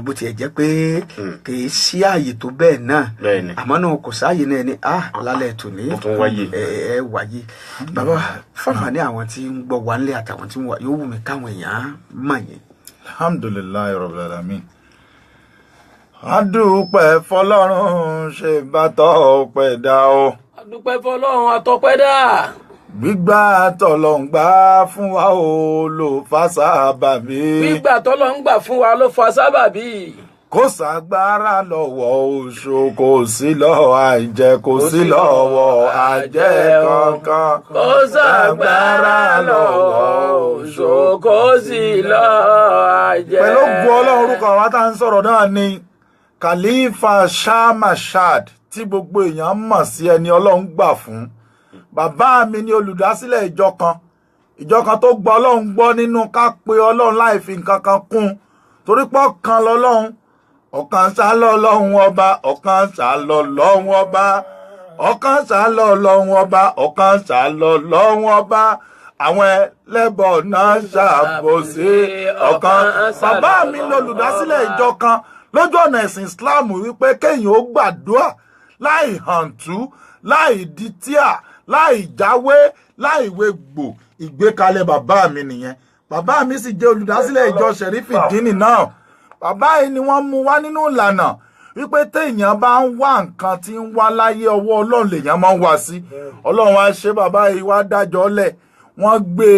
Bó tiẹ̀ jẹ́ pé kì í sí ààyè tó bẹ́ẹ̀ náà. Àmọ́ náà kò sáàyè náà ni lálẹ́ tòní. Ẹ wáyé. Bàbá fáfàní àwọn tí ń gbọ́ wa nílé àtàwọn tí ń wà yóò wù mí káwọn èèyàn mọ̀ yín. Alhamdulillahi rabbil alamin. Adúpẹ́ fọ́lọ́run ṣe bàtọ̀ ọpẹ́ dá o. Adúpẹ́ fọ́lọ́run àtọpẹ́ dá. Gbígbà tọ́lọ́run gbà fún wa o ló fa sábàbí. Gbígbà tọ́lọ́run gbà fún wa ló fa sábàbí. Kò ságbára lọ́wọ́ oṣó, kò sí lọ́wọ́ àìjẹ, kò sí lọ́wọ́ àjẹ kankan. Kò ságbára lọ́wọ́ oṣó, kò sí lọ́wọ́ àjẹ. Pẹ̀lú ògo Ọlọ́run, orúkọ àwa tá ń sọ̀rọ̀ náà ni Khalifa Shamashad tí gbogbo èèyàn mọ̀ sí ẹni Ọlọ́run gbà fún. Bàbá mi ni olùdásílẹ̀ ìjọ kan tó gba Ọlọ́run gbọ́ nínú ká pe Ọlọ́run láì fi nǹkan kan kún, torí pé ọ̀kan lọ́lọ́run, ọ̀kan ṣá lọ́lọ́run ọba, ọ̀kan ṣá lọ́lọ́run ọba, ọ̀kan ṣá lọ́lọ́run ọba, ọ̀kan ṣá lọ́lọ́run ọba. Àwọn ẹlẹ́bọ náà ṣàbòsí ọ̀kan. Bàbá mi ni olùdásílẹ̀ ìjọ kan lójú ọ̀nà ẹ̀sìn Islam wípé kéèyàn ó gbàdúrà láì hàntú, láì ditíà, láì jáwé, láì wégbò. Ìgbékalẹ̀ bàbá mi nìyẹn. Bàbá mi sì jẹ́ olùdásílẹ̀ ìjọ Ṣẹ̀rífì Dínì náà. Bàbá yìí ni wọ́n mú wá nínú ìlànà wípé téèyàn bá ń wá nǹkan tí ń wá láyé, ọwọ́ Ọlọ́run lèèyàn máa ń wá sí. Ọlọ́run wá ṣe bàbá yìí wá dájọ́ lẹ̀, wọ́n gbé,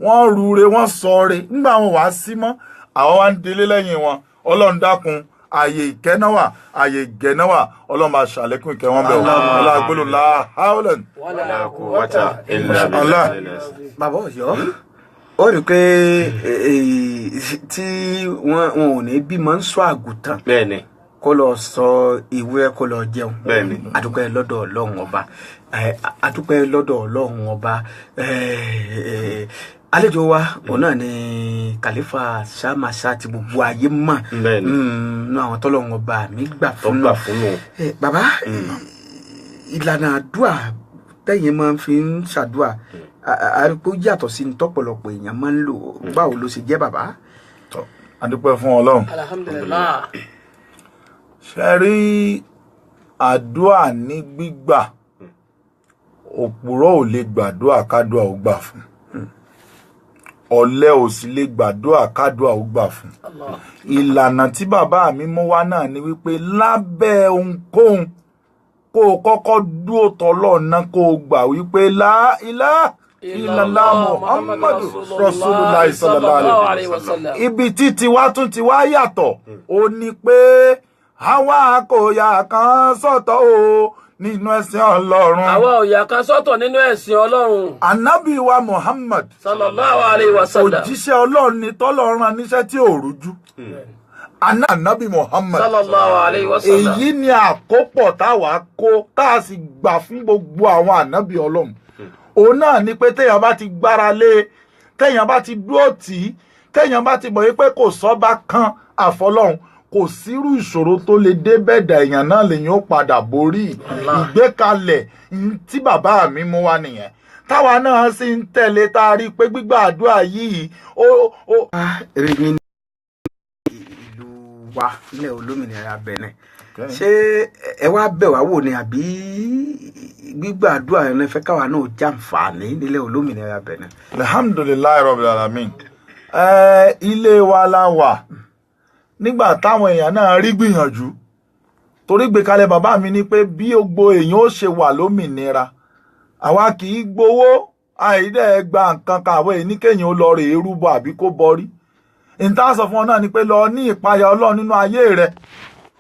wọ́n rúre, wọ́n sọre. Nígbà wọn wá sí mọ́, àwọn wá ń délé lẹ́yìn wọn. Ọlọ́run dákun, ààyè ìkẹ́náwà, ààyè ìgẹ̀náwà, Ọlọ́run máa ṣàlékún ìkẹ́ wọn bẹ̀ wọ́n. Ọlágbélò láhàólẹ̀. Bàbá Ọ̀yọ́, ó rí i pé tí wọn ò ní bímọ ń sọ àgùntàn kó lọ sọ ìwé kó lọ jẹun. Adúpẹ́ lọ́dọ̀ Ọlọ́run ọba, adúpẹ́ lọ́dọ̀ Ọlọ́run ọba. Àlejò wa òun náà ni Khalifa Shamashad tí gbogbo ayé mọ̀ nínú àwọn tọ́lọ́run ọba mi gbà fún un. Bàbá, ìlànà àdúrà tẹ́yìn máa fi ń ṣàdúrà àrípò yàtọ̀ sí ní tọ́pọ̀lọpọ̀ èèyàn máa ń lò. Báwo ló ṣe jẹ́ bàbá? Adúpẹ́ fún Ọlọ́run. Alhamdulillah. Ṣé rí àdúrà ní gbígbà, òpùrọ́ ò lè gbàdúrà kádùá ò gbà fún. Ọ̀lẹ ò sì lè gbàdúrà kádùá ò gbà fún. Ìlànà tí bàbá mi mú wá náà ni wípé lábẹ́ ohunkóhun kó o kọ́kọ́ dúró tọ́lọ́ náà kó o gbà wípé la ilaha illallah Muhammadu Rasulullah sallallahu alaihi wasallam. Ibi tí tiwa tún ti wá yàtọ̀ ó ní pé àwa kò yà kan sọ́tọ̀ o nínú ẹ̀sìn Ọlọ́run. Àwa ò yà kan sọ́tọ̀ nínú ẹ̀sìn Ọlọ́run. Ànábì wa Muhammad Sallallahu alaihi wasallam. Òjíṣẹ́ Ọlọ́run ni tọ́lọ́run rán níṣẹ́ tí ò rújú. Ànábì Muhammad Sallallahu alaihi wasallam. Èyí ni àkópọ̀ táwa kó tá a sì gbà fún gbogbo àwọn ànábì Ọlọ́run. Òun náà ni pé téèyàn bá ti gbára lé, téèyàn bá ti dúró tì í, téèyàn bá ti mọ̀ wípé kò sọ́ba kan àfọlọ́run, kò sírú ìṣòro tó lè dé bẹ́ẹ̀dà èèyàn náà lèyìn ó padà borí. Ìgbékalẹ̀ tí bàbá mi mú wá nìyẹn. Táwa náà sì ń tẹ̀lé, tá a rí i pé gbígbà àdúrà yìí Èrè mi ní ìlú wa nílẹ̀ olómìnira Benin. Ṣé ẹ wá bẹ̀ wá wò ni àbí gbígbà àdúrà yẹn fẹ́ káwa náà jàǹfààní nílẹ̀ olómìnira Benin? Alhamdulillahi rabbil alamin. Ilé wa la wà nígbà táwọn èèyàn náà rí gbìyànjú, torí gbékalẹ̀ bàbá mi ní pé bí gbogbo èèyàn ó ṣe wà lómìnira, àwa kì í gbowó, àìdẹ́ gba nǹkan kan, àwọn èyí ní kéèyàn ó lọ rè é rúbọ àbí kó bọrí. Ìta sọ fún ọ náà ni pé lọ ní ìpayà Ọlọ́run nínú ayé rẹ,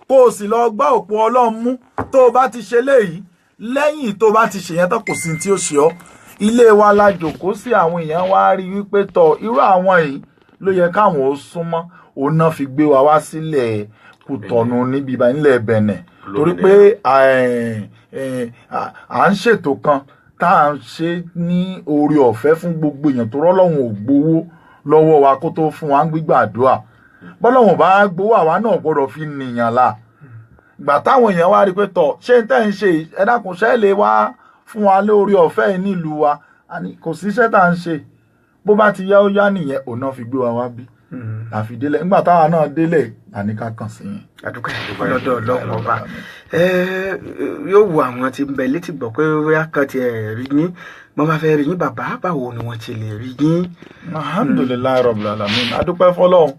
kó o sì lọ gbá òpó Ọlọ́run mú. Tó o bá ti ṣe léyìí, lẹ́yìn tó o bá ti ṣèyẹn tán kò sí tí ó ṣe ọ́. Ilé wa la jòkó sí, àwọn èèyàn wá rí wípé tọ irú àwọn yìí ló yẹ káwọn ó súnmọ́. Òun náà fi gbé wa wá sílẹ̀ Kútọ̀nù níbi ìbá nílẹ̀ Benin, torí pé à ń ṣètò kan tá à ń ṣe ní oore ọ̀fẹ́ fún gbogbo èèyàn tó rọ́lọ́hun ò gbowó lọ́wọ́ wa kó tó fún wa ń gbígbàdúrà. Bọ́lọ́hun bá gbowó àwa náà gbọ́dọ̀ fi nìyàn la. gbà táwọn èèyàn wá rí pé tọ̀ ṣé n tẹ́ ń ṣe ẹ dákun ṣẹ́ lè wá fún wa lórí ọ̀fẹ́ yìí nílùú wa kò sí iṣẹ́ tá à ń ṣe bó bá ti yá ó yá nìyẹn òun náà fi gbé wa wá bí àfi délẹ̀ nígbà táwa náà délẹ̀ àníká kàn sí yẹn. àdúgbò lọ́dọ̀ ọlọ́run ọba yóò wo àwọn tí ń bẹ létí gbọ́ pé bóyá kan ti rí yín wọ́n bá fẹ́ rí yín bàbá báwo ni wọ́n ti lè rí yín. alhamdulilayi rabbil alamin adúpẹ́ fọlọ́run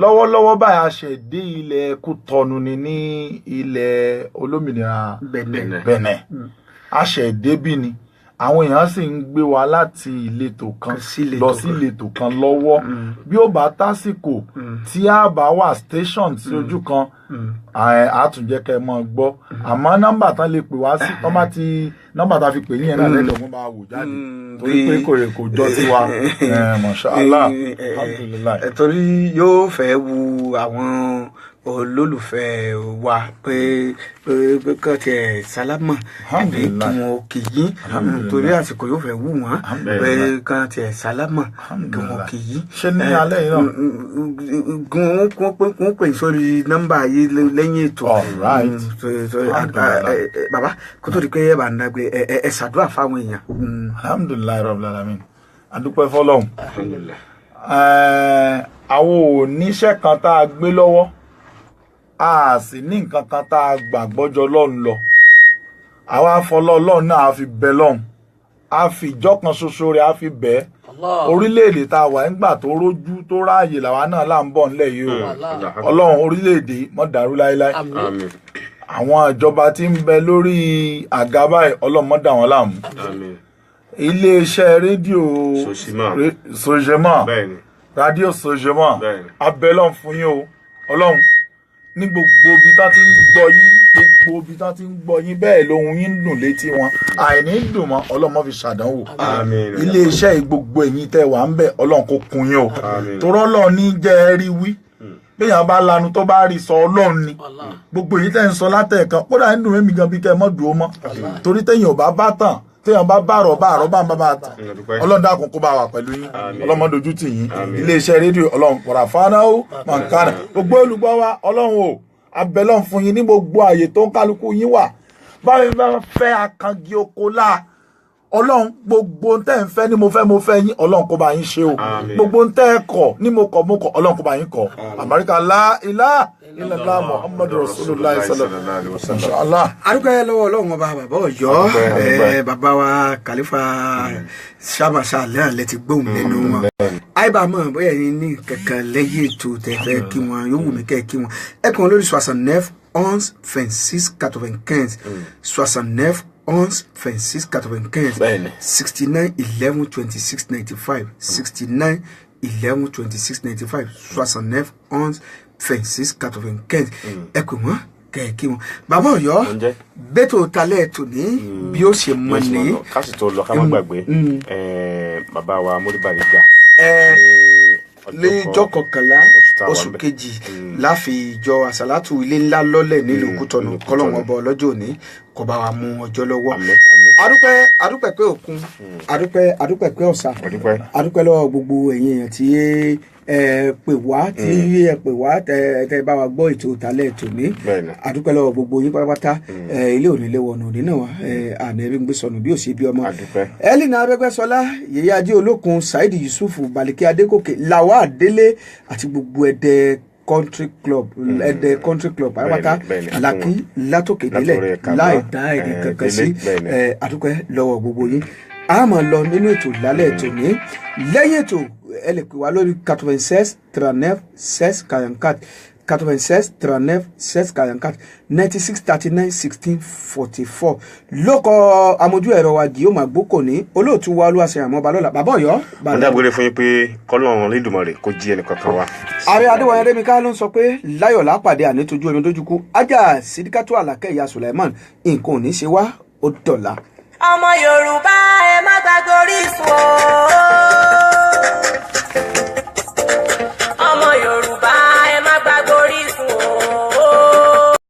lọ́wọ́lọ́wọ́ báyìí a ṣe dé ilẹ̀ Kútọ́nù ni ní ilẹ̀ olómìnira Bẹ̀nẹ̀ a ṣe débí ni àwọn èèyàn sì ń gbé wa láti ìletò kan lọ sí ìletò kan lọ́wọ́ bí ó bá tásìkò tí a bá wà station sí ojú kan àtúnjẹ kẹ́ mọ́ gbọ́ àmọ́ nọ́mbà tán lè pè wá sí tán bá ti nọ́mbà tá a fi pè ní yẹn náà lẹ́dọ̀ mọ́ bá wò jáde torí pé kò jọ sí wa mashallah alhamdulillah. torí yóò fẹ́ wu àwọn olólùfẹ́ wa pé kàn tiẹ̀ sálámà àbí kí wọn kì í torí àsìkò yóò fẹ́ wù wọ́n pé kàn tiẹ̀ sálámà kí wọn kì í. ṣé ní alẹ́ yìí náà. wọ́n pè sórí nọ́mbà yìí lẹ́yìn ètò. bàbá kó tó di pé ẹ bá ń dàgbé ẹ ṣàdúrà fáwọn èèyàn. alhamdulilayi rabbil alamin adúpẹ́ fọlọ́hún. àwọn oníṣẹ́ kan tá a gbé lọ́wọ́ a sì ní nǹkan kan tá a gbàgbọ́jọ lọ́run lọ àwa afọlọ́ ọlọ́run náà a fi bẹ lọ́run a fi ìjọ kan ṣoṣo rẹ̀ a fi bẹ́ orílẹ̀-èdè tá a wà nígbà tó rójú tó ráàyè làwa náà là ń bọ̀ nílẹ̀ yìí o ọlọ́run orílẹ̀-èdè mọ́ dàrú láéláé àwọn ìjọba tí ń bẹ lórí àga báyìí ọlọ́run mọ́ dà wọ́n láàmú iléeṣẹ́ rédíò Sojema rádíò Sojema abẹ́lọ́n fún yín o ọlọ́run ní gbogbo ibi tá ti ń gbọ́ yín gbogbo ibi tá ti ń gbọ́ yín bẹ́ẹ̀ lóhun yín ń dùn létí wọn àìní dùn mọ́ ọlọ́mọ fi ṣàdánwò iléeṣẹ́ gbogbo ẹ̀yin tẹ́ wà ń bẹ̀ ọlọ́run kò kún yín o torọ́ ọlọ́run ní jẹ́ rí wí béèyàn bá lanu tó bá rí sọ ọlọ́run ni gbogbo èyí tẹ́ ń sọ látẹ̀ẹ̀kan kódà ń dùn mí gan bí kẹ́ ẹ mọ́ dùn ó mọ́ torí téèyàn ò bá bá tàn téèyàn bá bá àrọ̀ bá tàn ọlọ́run dákun kó bá wà pẹ̀lú yín ọlọ́mọ dojú tì yín iléeṣẹ́ rédíò ọlọ́run wàrà fánáwó mọ̀nkánà gbogbo olùgbọ́ wa ọlọ́run o abẹ́lọ́n fún yín ní gbogbo àyè tó ń kálukú yín wà báyìí bá fẹ́ akangi oko láà ọlọ́run gbogbo ń tẹ́ ń fẹ́ ní mo fẹ́ yín ọlọ́run kó bá yín ṣe o gbogbo ń tẹ́ ẹ kọ̀ ní mo kọ̀ ọlọ́run kó bá yín kọ̀ àmàríkà la ilaha illallah muhammadu rasulullah sallallahu alaihi wasallam. arúgbó ẹ lọ́wọ́ ọlọ́run ọba bàbá Ọ̀yọ́ bàbá wa kàlífà sàmàṣà lẹ́yìn lẹ́tí gbóhùn lẹ́nu wọn. àìbá mọ̀ bóyá ẹ̀yin ní kankan lẹ́yìn ètò tẹ̀fẹ́ kí wọn yóò wù mí kẹ́ kí wọn ẹ kàn lórí 69 11 26 95 69 11 26 95 69 11 26 95 69 11 26 95 69 11 26 95 ẹ pè wọ́n kẹ̀kí wọn. bàbá Ọ̀yọ́ bẹ́tò talẹ̀ tò ní bí ó ṣe mọ ní. káṣí tó lọ ká má gbàgbé bàbá wa Mọ́ríbàrígà lẹ́jọ́ kọkànlá oṣù kejì láfi ìjọ àsálàtù ilé ńlá lọ́lẹ̀ nílùú Kútọ́nù kọ́lọ́wọ́n ọba ọlọ́jọ́ òní kó bá wa mú ọjọ́ lọ́wọ́. adúpẹ́ pé òkun adúpẹ́ pé ọ̀sà adúpẹ́ lọ́wọ́ gbogbo ẹ̀yin èèyàn tí pè wá tẹ bá wa gbọ́ ètò ìtàlẹ̀ ètò ní adúpẹ́ lọ́wọ́ gbogbo yín pátápátá ilé òní lé wọnú òní náà wá ànẹ́rí ń gbé sọnù bí ò sí bí ọmọ. Elina Abẹ́gbẹ́sọlá yèyé ajé olókun Saheed Yusuf Baliki Adégòkè Làwà Délé àti gbogbo Ẹdẹ country club pátápátá làkì látòkè délẹ̀ láì dá èdè kankan sí adúpẹ́ lọ́wọ́ gbogbo yín a máa lọ nínú ètò lálẹ́ ètò ní lẹ́yìn ètò ẹ lè pè wá lórí 96 39 16 44 96 39 16 44 96 39 16 44 lóko amójú ẹ̀rọ wa Guillaume Agboko ní olóòtú wa Olúwaṣeyìn àmọ́ balọ́la bàbá Ọ̀yọ́. mo dágbére fún yín pé kọ́lọ́run Olódùmarè kó jí ẹnì kankan wa. ààrẹ Adéwọ̀nyí Adémíká ló ń sọ pé láyọ̀ lápàdé ànítójú omi dójúkú ajá Sídíkátù Àlàkẹ́ ìyá Sulaiman nǹkan ò ní ṣe wá ó dọ̀la. ọmọ Yorùbá ẹ má gbàgbé Orísun o.